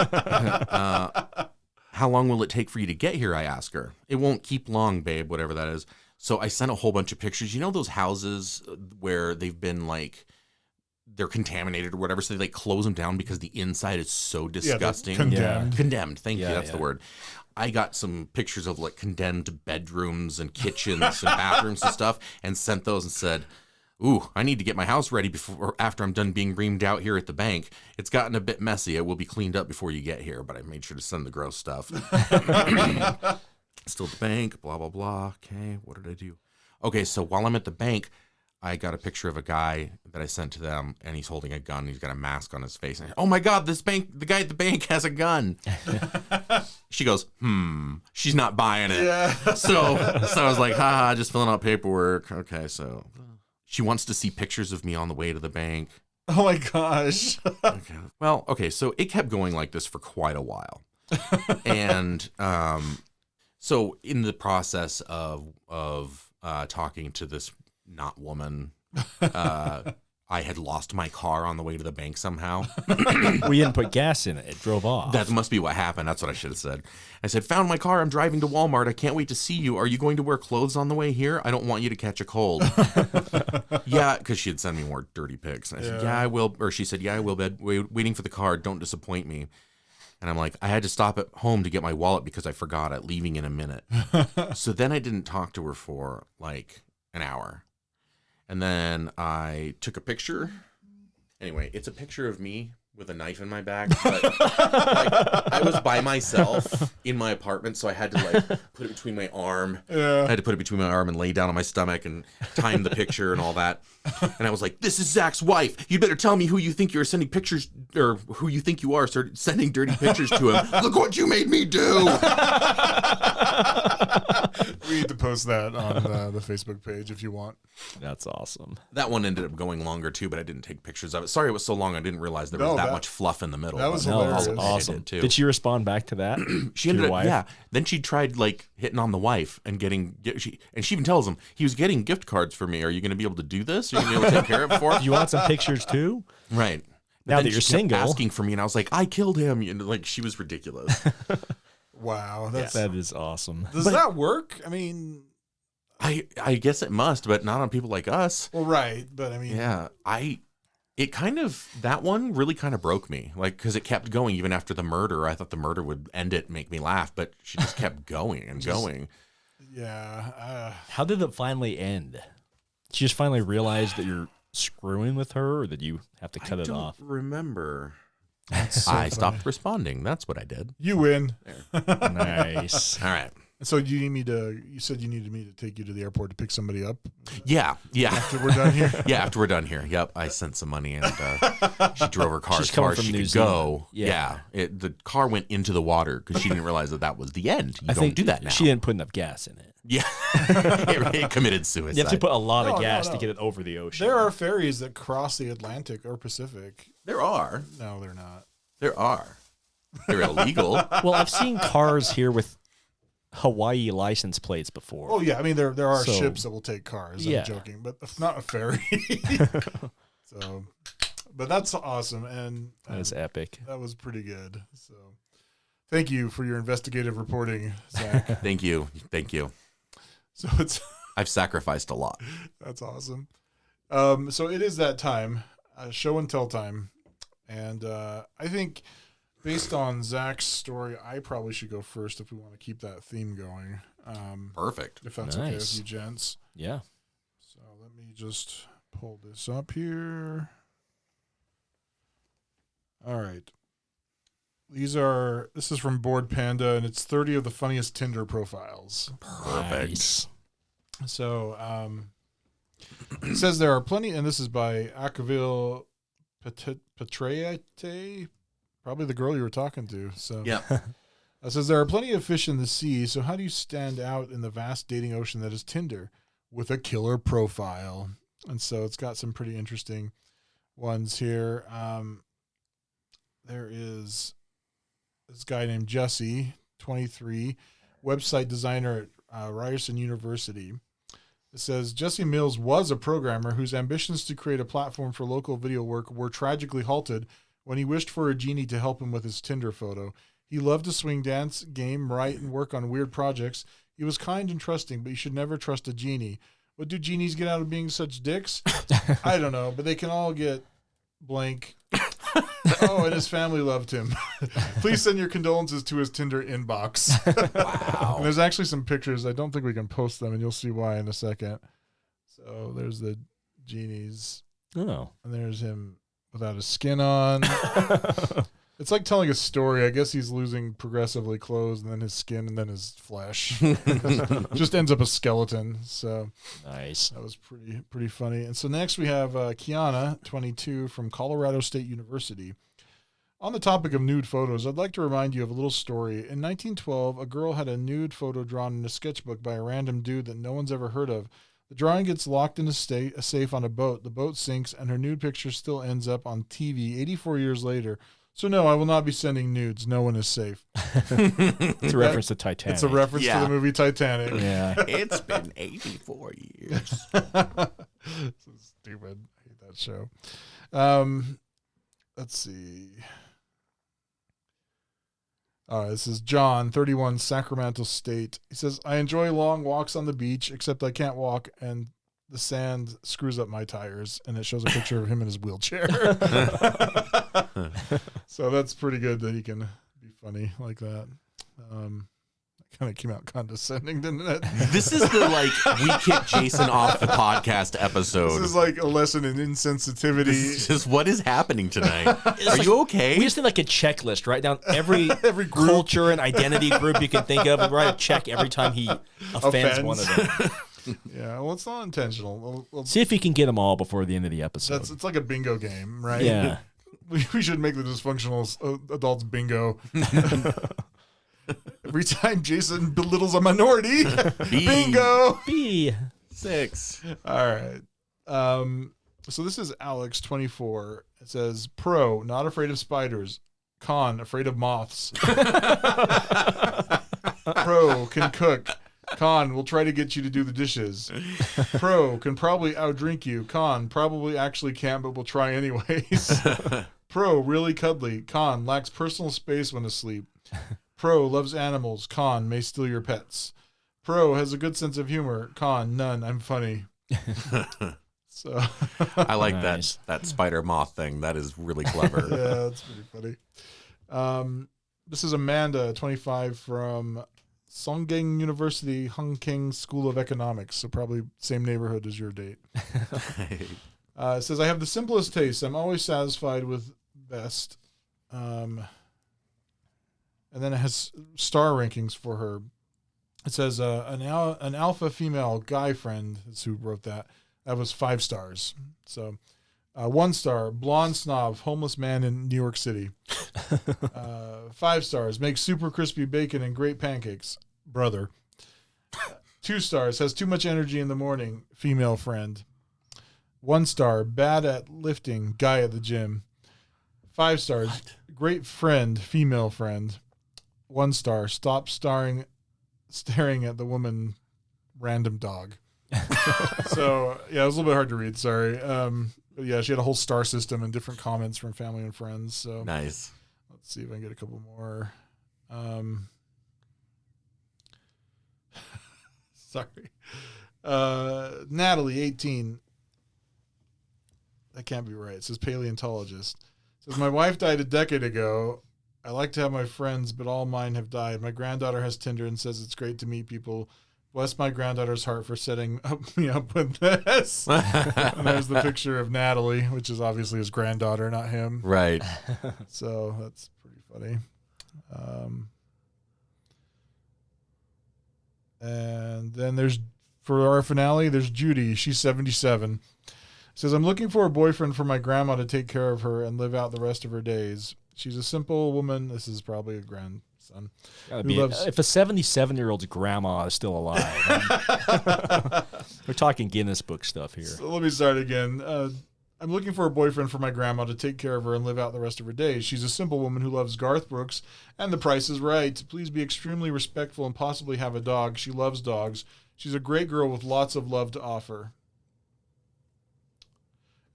long will it take for you to get here, I ask her. It won't keep long, babe, whatever that is. So I sent a whole bunch of pictures. You know those houses where they've been like, they're contaminated or whatever, so they like close them down because the inside is so disgusting. Condemned. Condemned. Thank you. That's the word. I got some pictures of like condemned bedrooms and kitchens and bathrooms and stuff, and sent those and said, ooh, I need to get my house ready after I'm done being reamed out here at the bank. It's gotten a bit messy. It will be cleaned up before you get here, but I made sure to send the gross stuff. Still at the bank, blah, blah, blah. Okay, what did I do? Okay, so while I'm at the bank, I got a picture of a guy that I sent to them, and he's holding a gun. He's got a mask on his face. And oh my God, the guy at the bank has a gun. She goes, she's not buying it. Yeah. So I was like, just filling out paperwork. Okay, so she wants to see pictures of me on the way to the bank. Oh my gosh. Okay. Well, okay, so it kept going like this for quite a while. And so in the process of talking to this not woman, I had lost my car on the way to the bank somehow. We didn't put gas in it. It drove off. That must be what happened. That's what I should have said. I said, found my car. I'm driving to Walmart. I can't wait to see you. Are you going to wear clothes on the way here? I don't want you to catch a cold. Yeah, because she had sent me more dirty pics. And I said, yeah, I will. Or she said, yeah, I will, bed. Waiting for the car. Don't disappoint me. And I'm like, I had to stop at home to get my wallet because I forgot it, leaving in a minute. So then I didn't talk to her for like an hour. And then I took a picture. Anyway, it's a picture of me with a knife in my back, but like, I was by myself in my apartment, so I had to like put it between my arm. Yeah. I had to put it between my arm and lay down on my stomach and time the picture and all that. And I was like, "This is Zach's wife. You better tell me who you think you're sending pictures, or who you think you are sending dirty pictures to him. Look what you made me do." We need to post that on the Facebook page if you want. That's awesome. That one ended up going longer too, but I didn't take pictures of it. Sorry it was so long. I didn't realize there was that much fluff in the middle. That was No, hilarious. that's awesome. Too. Did she respond back to that? She To ended your up, wife? yeah. Then she tried like hitting on the wife and she even tells him, he was getting gift cards for me. Are you going to be able to do this? Are you going to be able to take care of it for Do me? you want some pictures too? Right. Now Then that you're she kept single. asking for me, and I was like, I killed him. And like she was ridiculous. Wow. That's That is awesome. Does that work? I mean, I guess it must, but not on people like us. well, right. But I mean, Yeah. That one really kind of broke me. Like, because it kept going even after the murder. I thought the murder would end it and make me laugh, but she just kept going and going. yeah. How did it finally end? She just finally realized that you're screwing with her, or did you have to cut I it don't off? remember. So I funny. stopped responding. That's what I did. You win. Nice. All right. So you need me to? You said you needed me to take you to the airport to pick somebody up Yeah. after we're done here. Yeah, after we're done here. Yep, I sent some money, and she drove her car She's as far coming as from she New could Zealand. go. Yeah. The car went into the water because she didn't realize that was the end. You I don't think do that now. She didn't put enough gas in it. Yeah, it committed suicide. You have to put a lot of No, gas no. to get it over the ocean. There are ferries that cross the Atlantic or Pacific. There are. No, they're not. There are. They're illegal. Well, I've seen cars here with Hawaii license plates before. Oh yeah, I mean there are So- ships that will take cars. Yeah. I'm joking, but it's not a ferry. So, but that's awesome, and That is epic. that was pretty good. So, thank you for your investigative reporting, Zach. Thank you. Thank you. So it's I've sacrificed a lot. that's awesome. So it is that time, show and tell time, and I think based on Zach's story, I probably should go first if we want to keep that theme going. Perfect. If that's okay with Nice. you, gents. Yeah. So let me just pull this up here. All right. This is from Board Panda, and it's 30 of the funniest Tinder profiles. Perfect. Nice. So it says there are plenty, and this is by Akavil Petrayete, probably the girl you were talking to. So Yep. it says there are plenty of fish in the sea, so how do you stand out in the vast dating ocean that is Tinder with a killer profile? And so it's got some pretty interesting ones here. There is this guy named Jesse, 23, website designer at Ryerson University. It says Jesse Mills was a programmer whose ambitions to create a platform for local video work were tragically halted when he wished for a genie to help him with his Tinder photo. He loved to swing, dance, game, write, and work on weird projects. He was kind and trusting, but you should never trust a genie. What do genies get out of being such dicks? I don't know, but they can all get blank. Oh, and his family loved him. Please send your condolences to his Tinder inbox. Wow. And there's actually some pictures. I don't think we can post them, and you'll see why in a second. So there's the genies, Oh. and there's him without his skin on. It's like telling a story. I guess he's losing progressively clothes, and then his skin, and then his flesh. Just ends up a skeleton. So Nice. that was pretty funny. And so next we have Kiana, 22, from Colorado State University. On the topic of nude photos, I'd like to remind you of a little story. In 1912, a girl had a nude photo drawn in a sketchbook by a random dude that no one's ever heard of. The drawing gets locked in a safe on a boat. The boat sinks, and her nude picture still ends up on TV 84 years later. So no, I will not be sending nudes. No one is safe. It's a reference to Titanic. It's a reference to Yeah. the movie Titanic. Yeah. It's been 84 years. So stupid. I hate that show. Let's see. This is John, 31, Sacramento State. He says, I enjoy long walks on the beach, except I can't walk, and the sand screws up my tires. And it shows a picture of him in his wheelchair. So that's pretty good that he can be funny like that. Kind of came out condescending, didn't it? This is the we kick Jason off the podcast episode. This is like a lesson in insensitivity. This is what is happening tonight. Are you okay? We just need like a checklist. Write down every culture and identity group you can think of, and write a check every time he offends one of them. Yeah, well, it's not intentional. We'll See if you can get them all before the end of the episode. It's like a bingo game, right? Yeah. We should make the dysfunctional adults bingo. Every time Jason belittles a minority, bingo. B6. All right. So this is Alex 24. It says pro, not afraid of spiders. Con, afraid of moths. Pro, can cook. Con, will try to get you to do the dishes. Pro, can probably outdrink you. Con, probably actually can't, but will try anyways. Pro, really cuddly. Con, lacks personal space when asleep. Pro, loves animals. Con, may steal your pets. Pro, has a good sense of humor. Con, none. I'm funny. So I like Nice. that spider moth thing. That is really clever. yeah, that's pretty funny. This is Amanda, 25, from Songgang University, Hongking School of Economics. So probably same neighborhood as your date. It says, I have the simplest taste. I'm always satisfied with best. And then it has star rankings for her. It says an alpha female guy friend is who wrote that. That was 5 stars. So 1 star, blonde snob, homeless man in New York City. 5 stars, makes super crispy bacon and great pancakes. Brother. 2 stars, has too much energy in the morning. Female friend. 1 star, bad at lifting. Guy at the gym. 5 stars, great friend. Female friend. 1 star, stop staring at the woman. Random dog. So yeah, it was a little bit hard to read. Sorry. But yeah, she had a whole star system and different comments from family and friends. So Nice. let's see if I can get a couple more. Sorry. Natalie, 18. That can't be right. It says paleontologist. It says, my wife died a decade ago. I like to have my friends, but all mine have died. My granddaughter has Tinder and says it's great to meet people. Bless my granddaughter's heart for setting me up with this. And there's the picture of Natalie, which is obviously his granddaughter, not him. Right. So that's pretty funny. And then there's, for our finale, there's Judy. She's 77. Says, I'm looking for a boyfriend for my grandma to take care of her and live out the rest of her days. She's a simple woman. This is probably a grandson. If a 77-year-old's grandma is still alive, we're talking Guinness Book stuff here. So let me start again. I'm looking for a boyfriend for my grandma to take care of her and live out the rest of her days. She's a simple woman who loves Garth Brooks and The Price is Right. Please be extremely respectful and possibly have a dog. She loves dogs. She's a great girl with lots of love to offer.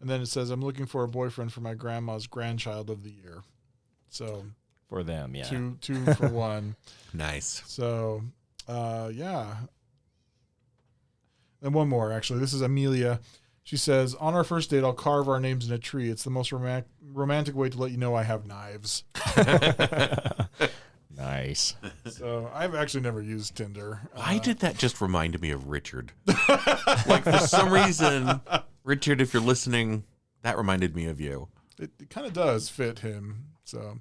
And then it says, I'm looking for a boyfriend for my grandma's grandchild of the year. So For them, yeah. two for one. Nice. So, yeah. And one more, actually. This is Amelia. She says, on our first date, I'll carve our names in a tree. It's the most romantic way to let you know I have knives. Nice. So I've actually never used Tinder. Why did that just remind me of Richard? Like, for some reason, Richard, if you're listening, that reminded me of you. It kind of does fit him. So,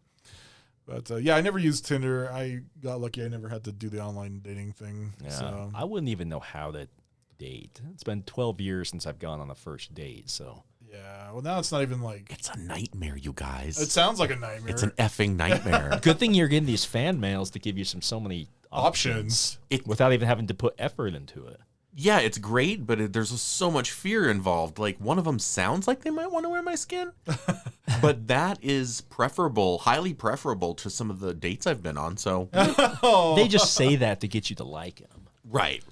but yeah, I never used Tinder. I got lucky. I never had to do the online dating thing. Yeah. So I wouldn't even know how to date. It's been 12 years since I've gone on a first date, so. yeah. Well, now it's not even like. It's a nightmare, you guys. It sounds like a nightmare. It's an effing nightmare. Good thing you're getting these fan mails to give you so many options. without even having to put effort into it. Yeah, it's great, but there's so much fear involved. Like, one of them sounds like they might want to wear my skin, but that is preferable, highly preferable to some of the dates I've been on. So, They just say that to get you to like them. right.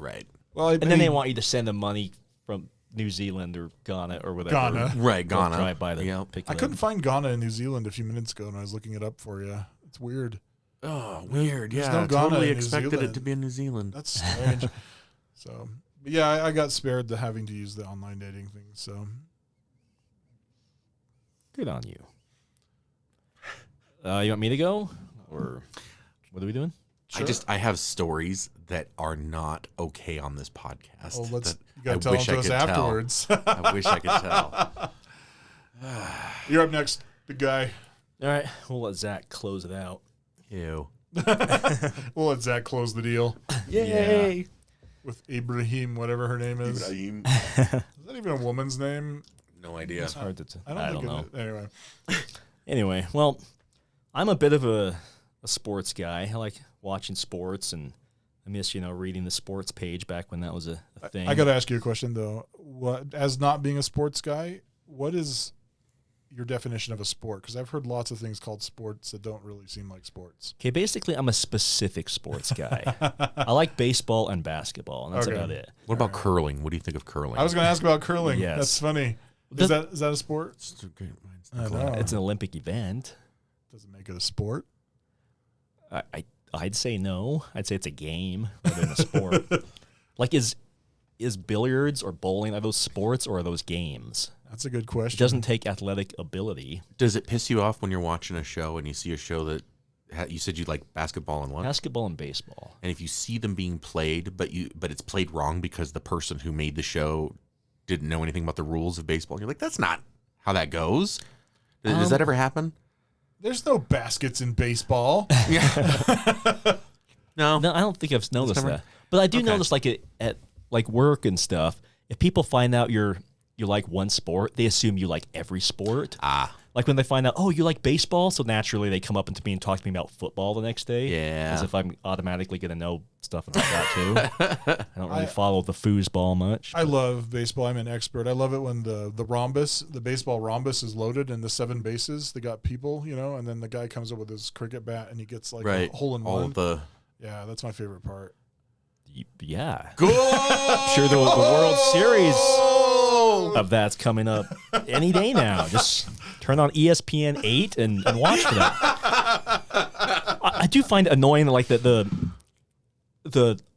Well, And then they want you to send them money from New Zealand or Ghana or whatever. Ghana. Right, Ghana. Drive by the Yep. pick I it couldn't up. find Ghana in New Zealand a few minutes ago, and I was looking it up for you. It's weird. Oh, weird. There's Yeah, no I Ghana totally in New expected it Zealand. to be in New Zealand. That's strange. So, but yeah, I got spared the having to use the online dating thing. So, Good on you. You want me to go? Or what are we doing? Sure. I have stories that are not okay on this podcast. Well, that you got to I tell wish them I to us could tell. afterwards. I wish I could tell. You're up next, big guy. All right, we'll let Zach close it out. Ew. We'll let Zach close the deal Yay! with Ibrahim, whatever her name is. Ibrahim. Is that even a woman's name? No idea. It's hard to I don't know. Anyway. Anyway, well, I'm a bit of a sports guy. I like watching sports, and I miss, reading the sports page back when that was a thing. I got to ask you a question, though. As not being a sports guy, what is your definition of a sport? Because I've heard lots of things called sports that don't really seem like sports. Okay, basically, I'm a specific sports guy. I like baseball and basketball, and that's Okay. about it. What about curling? What do you think of curling? I was going to ask about curling. Yes. That's funny. Is that a sport? It's a great minds I collide. know. It's an Olympic event. Doesn't make it a sport. I'd say no. I'd say it's a game rather than a sport. Like, is billiards or bowling, are those sports or are those games? That's a good It question. doesn't take athletic ability. Does it piss you off when you're watching a show and you see a show that you said you like basketball and what? Basketball and baseball. And if you see them being played, but it's played wrong because the person who made the show didn't know anything about the rules of baseball, you're like, that's not how that goes. Does that ever happen? There's no baskets in baseball. No. No, I don't think I've noticed never- that. But I do Okay. notice, like, at like work and stuff, if people find out you like one sport, they assume you like every sport. Ah. Like when they find out, oh, you like baseball, so naturally they come up to me and talk to me about football the next day. Yeah. As if I'm automatically going to know stuff about that too. I don't really follow the foosball much. I love baseball. I'm an expert. I love it when the rhombus, the baseball rhombus is loaded and the 7 bases, they got people, and then the guy comes up with his cricket bat and he gets like Right. a hole in All one. of the. Yeah, that's my favorite part. Yeah. Go! I'm sure the World Series of that's coming up any day now. Just turn on ESPN 8 and watch for that. I do find it annoying, like the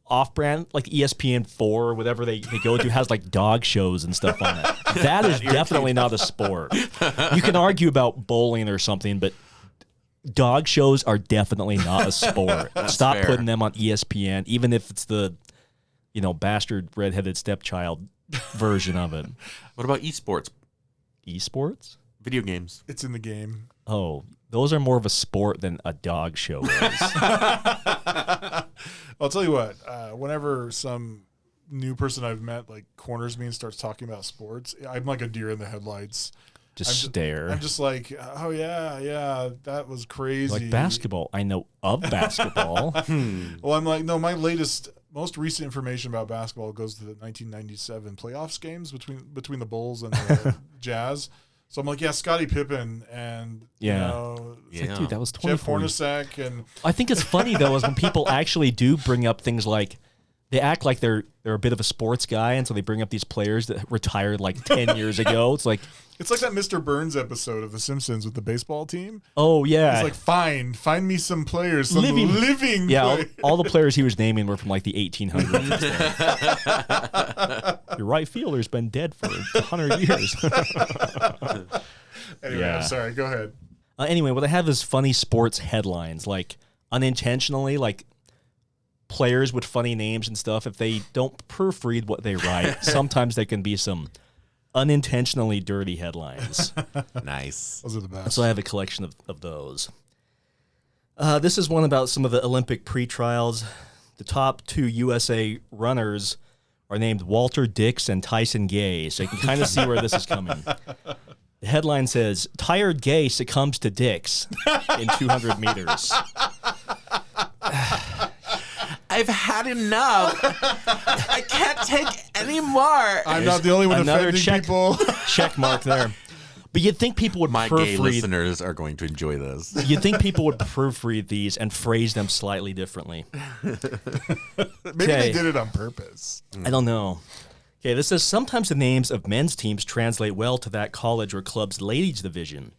off-brand, like ESPN 4 or whatever they go to has like dog shows and stuff on it. That is definitely not a sport. You can argue about bowling or something, but dog shows are definitely not a sport. Stop fair. putting them on ESPN, even if it's the, bastard redheaded stepchild version of it. What about esports? Esports? Video games. It's in the game. Oh, those are more of a sport than a dog show is. I'll tell you what, whenever some new person I've met like corners me and starts talking about sports, I'm like a deer in the headlights. Just stare. I'm just like, oh yeah, that was crazy. Like basketball. I know of basketball. Well, I'm like, no, my most recent information about basketball goes to the 1997 playoffs games between the Bulls and the Jazz. So I'm like, yeah, Scottie Pippen and Yeah. it's It's like, dude, that was Jeff 24 years. Hornacek and I think it's funny though, is when people actually do bring up things like they act like they're a bit of a sports guy, and so they bring up these players that retired like 10 years ago. It's like that Mr. Burns episode of The Simpsons with the baseball team. oh yeah, He's like, find me some players, some Living. living yeah. players. All the players he was naming were from like the 1800s. Your right fielder's been dead for 100 years. Anyway, Yeah. I'm sorry. Go ahead. Anyway, what I have is funny sports headlines, like unintentionally, like players with funny names and stuff. If they don't proofread what they write, sometimes there can be some unintentionally dirty headlines. Nice. Those are the best. So I have a collection of those. This is one about some of the Olympic pre-trials. The top 2 USA runners are named Walter Dix and Tyson Gay, so you can kind of see where this is coming. The headline says, "Tired Gay succumbs to Dix in 200 meters." I've had enough. I can't take any more. I'm not the only one Another offending people. check mark there. But you'd think people would My gay proofread. listeners are going to enjoy this. You'd think people would proofread these and phrase them slightly differently. Maybe Okay. they did it on purpose. I don't know. Okay, this says sometimes the names of men's teams translate well to that college or club's ladies division.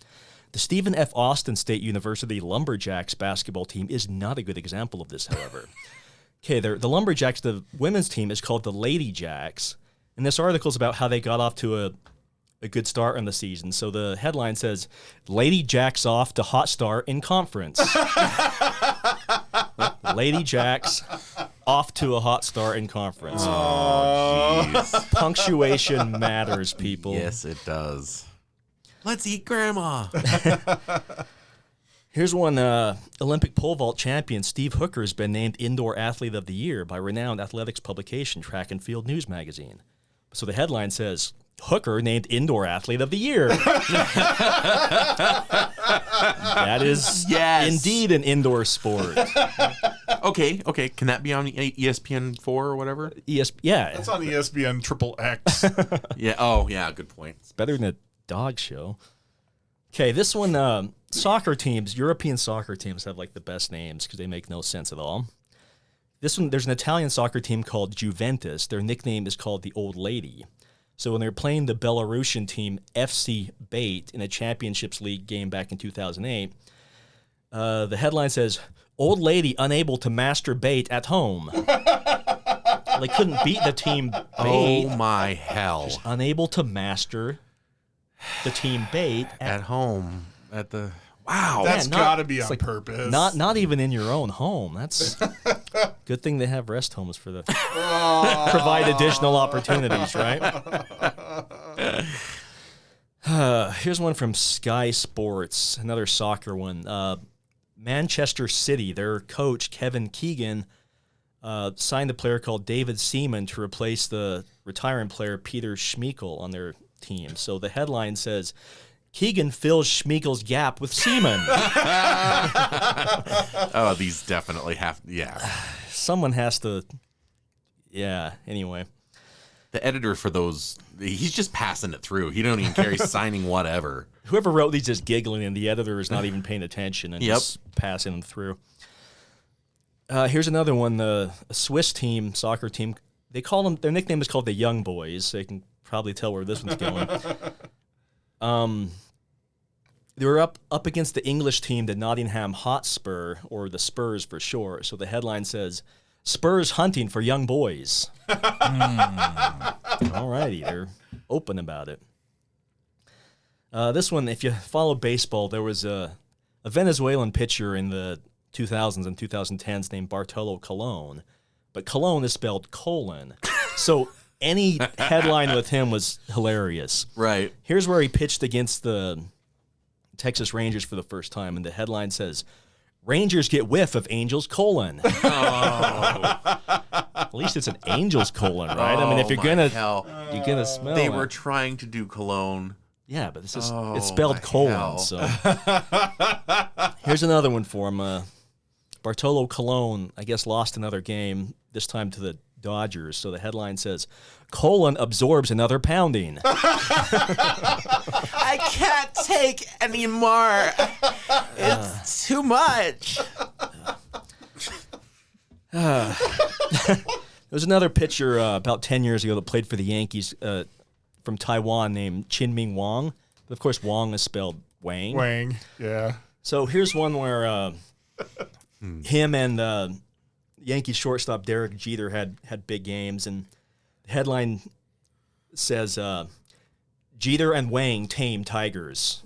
The Stephen F. Austin State University Lumberjacks basketball team is not a good example of this, however. Okay, the Lumberjacks, the women's team, is called the Lady Jacks. And this article is about how they got off to a good start in the season. So the headline says, "Lady Jacks off to hot start in conference." Lady Jacks off to a hot start in conference. Oh, jeez. Punctuation matters, people. Yes, it does. Let's eat grandma. Here's one. Olympic pole vault champion Steve Hooker has been named Indoor Athlete of the Year by renowned athletics publication Track and Field News Magazine. So the headline says, Hooker named Indoor Athlete of the Year. That is indeed an indoor sport. Okay. Can that be on ESPN 4 or whatever? Yeah. It's on ESPN XXX. Yeah. Oh, yeah. Good point. It's better than a dog show. Okay, this one, soccer teams, European soccer teams have like the best names because they make no sense at all. This one, there's an Italian soccer team called Juventus. Their nickname is called the Old Lady. So when they're playing the Belarusian team FC Bate in a Championships League game back in 2008, the headline says, Old Lady unable to master Bate at home. They couldn't beat the team Bate. Oh, my hell. Just unable to master the team Bate At home. At the... Wow. That's not- got to be it's on like purpose. Not even in your own home. That's good thing they have rest homes for the provide additional opportunities, right? Here's one from Sky Sports, another soccer one. Manchester City, their coach Kevin Keegan signed a player called David Seaman to replace the retiring player Peter Schmeichel on their team. So the headline says, Keegan fills Schmeichel's gap with Seaman. Oh, these definitely have... Yeah. Someone has to... Yeah, anyway. The editor for those... He's just passing it through. He don't even care. He's signing whatever. Whoever wrote these is giggling, and the editor is not even paying attention and just passing them through. Here's another one. The Swiss team, soccer team, they call them... Their nickname is called the Young Boys, so you can probably tell where this one's going. They were up against the English team, the Nottingham Hotspur, or the Spurs for short. So the headline says, Spurs hunting for young boys. All righty, they're open about it. This one, if you follow baseball, there was a Venezuelan pitcher in the 2000s and 2010s named Bartolo Colon. But Colon is spelled colon. So any headline with him was hilarious. Right. Here's where he pitched against the Texas Rangers for the first time, and the headline says, Rangers get whiff of Angels colon. Oh. At least it's an Angels colon, right? I mean, if you're gonna smell They it. were trying to do cologne. Yeah, but this is Oh, it's spelled my colon. hell. So here's another one for him. Bartolo Colon, I guess, lost another game, this time to the Dodgers. So the headline says, Colon absorbs another pounding. I can't take any more. It's too much. There's another pitcher about 10 years ago that played for the Yankees from Taiwan named Chin-Ming Wang. But of course, Wang is spelled Wang. Wang, yeah. So here's one where him and Yankees shortstop Derek Jeter had big games, and the headline says, Jeter and Wang tame tigers.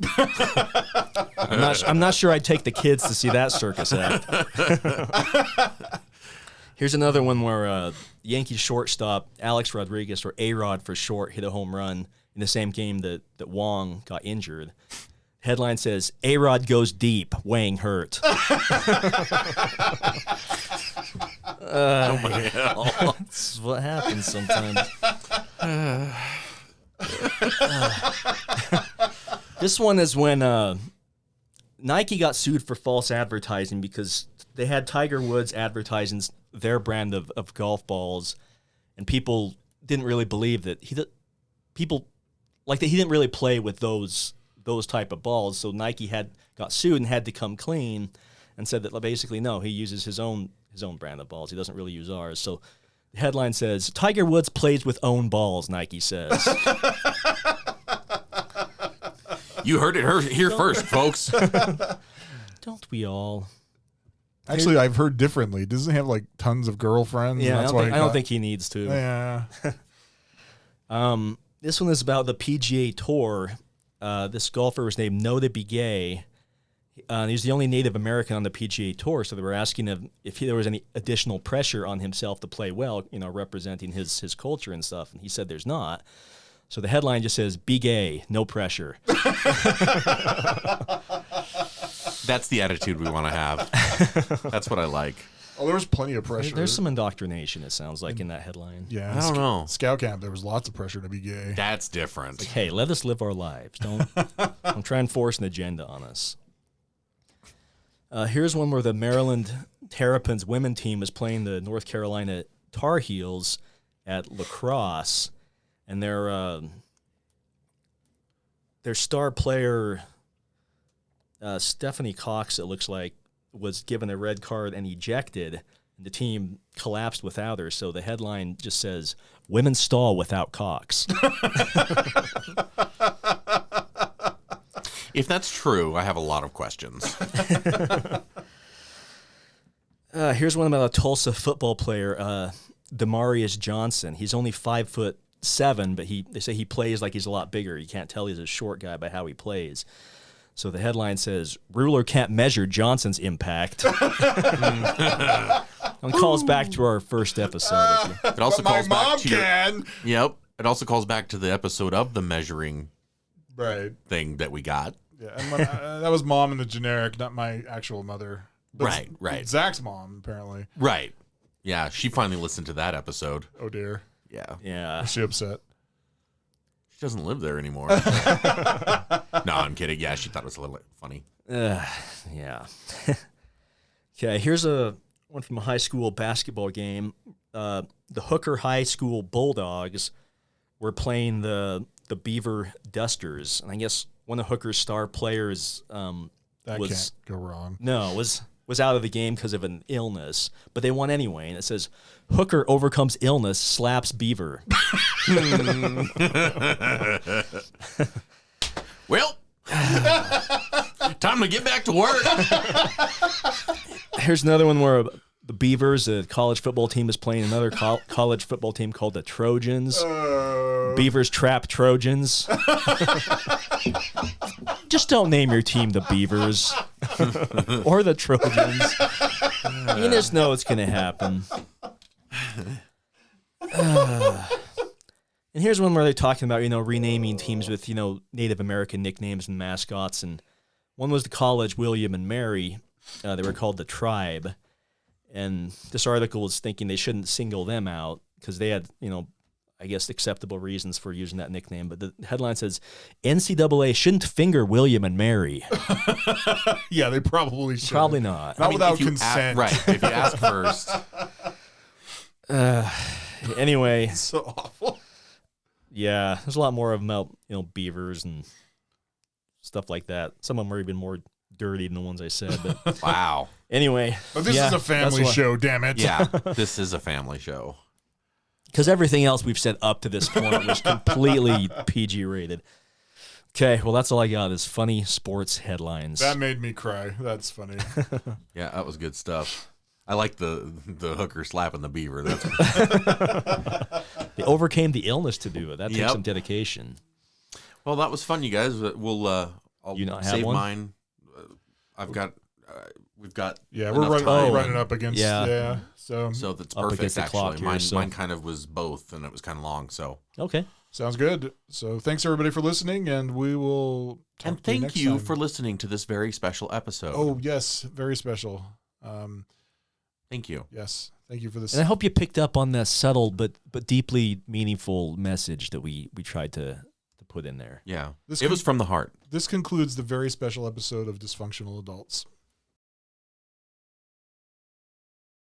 I'm not sure I'd take the kids to see that circus act. Here's another one where Yankees shortstop Alex Rodriguez, or A-Rod for short, hit a home run in the same game that Wang got injured. Headline says, A-Rod goes deep, Wang hurt. Oh my hell. That's what happens sometimes. This one is when Nike got sued for false advertising because they had Tiger Woods advertising their brand of golf balls, and people didn't really believe that he didn't really play with those type of balls. So Nike got sued and had to come clean and said that basically no, he uses his own brand of balls. He doesn't really use ours. So the headline says, Tiger Woods plays with own balls, Nike says. You heard it here first, folks. Don't we all? Actually, I've heard differently. Doesn't he have like tons of girlfriends? Yeah, That's I don't think he needs to. Yeah. This one is about the PGA Tour. This golfer was named Nota Bigay. He's the only Native American on the PGA Tour, so they were asking if there was any additional pressure on himself to play well, representing his culture and stuff, and he said there's not. So the headline just says, "Be gay, no pressure." That's the attitude we want to have. That's what I like. Oh, there was plenty of pressure. There's some indoctrination, it sounds like, in that headline. Yeah, I don't know. Scout camp, there was lots of pressure to be gay. That's different. Like, hey, let us live our lives. Don't try and force an agenda on us. Here's one where the Maryland Terrapins women team is playing the North Carolina Tar Heels at lacrosse, and their star player, Stephanie Cox, it looks like, was given a red card and ejected, and the team collapsed without her. So the headline just says, "Women stall without Cox." If that's true, I have a lot of questions. Here's one about a Tulsa football player, Demarius Johnson. He's only 5'7", but they say he plays like he's a lot bigger. You can't tell he's a short guy by how he plays. So the headline says, "Ruler can't measure Johnson's impact." And calls back to our first episode. It also But calls my back mom to can. Yep. It also calls back to the episode of the measuring Right. thing that we got. Yeah, and that was mom in the generic, not my actual mother. But Right. Zach's mom, apparently. Right. Yeah, she finally listened to that episode. Oh, dear. Yeah. Yeah. Is she upset? She doesn't live there anymore. No, I'm kidding. Yeah, she thought it was a little funny. Yeah. Okay, here's one from a high school basketball game. The Hooker High School Bulldogs were playing the Beaver Dusters, and I guess one of Hooker's star players That can't go wrong. was out of the game because of an illness, but they won anyway. And it says, "Hooker overcomes illness, slaps Beaver." Well, time to get back to work. Here's another one where the Beavers, the college football team, is playing another college football team called the Trojans. Beavers trap Trojans. Just don't name your team the Beavers or the Trojans. You just know it's going to happen. And here's one where they're talking about, renaming teams with, Native American nicknames and mascots. And one was the college William and Mary. They were called the Tribe. And this article was thinking they shouldn't single them out because they had, I guess, acceptable reasons for using that nickname. But the headline says, "NCAA shouldn't finger William and Mary." Yeah, they probably should. Probably not. Not without if you consent. right. If you ask first. Anyway, So awful. yeah, there's a lot more of them out, beavers and stuff like that. Some of them are even more dirty than the ones I said. But Wow. anyway. But this yeah, is a family that's show, damn it. Yeah, this is a family show. Because everything else we've said up to this point was completely PG rated. Okay, well, that's all I got is funny sports headlines. That made me cry. That's funny. Yeah, that was good stuff. I like the Hooker slapping the Beaver. That's They overcame the illness to do it. That takes Yep. some dedication. Well, that was fun, you guys. We'll I'll You not have save one? mine. I've got we've got Yeah, we're enough time. running up against. Yeah. Yeah. So So that's Up perfect. against the Actually, clock here, mine so- mine kind of was both, and it was kind of long. So Okay. sounds good. So thanks everybody for listening, and we will. Talk and to you thank next you time. for listening to this very special episode. Oh yes, very special. Thank you. Yes, thank you for this. And I hope you picked up on that subtle but deeply meaningful message that we tried to put in there. Yeah, This it was from the heart. This concludes the very special episode of Dysfunctional Adults.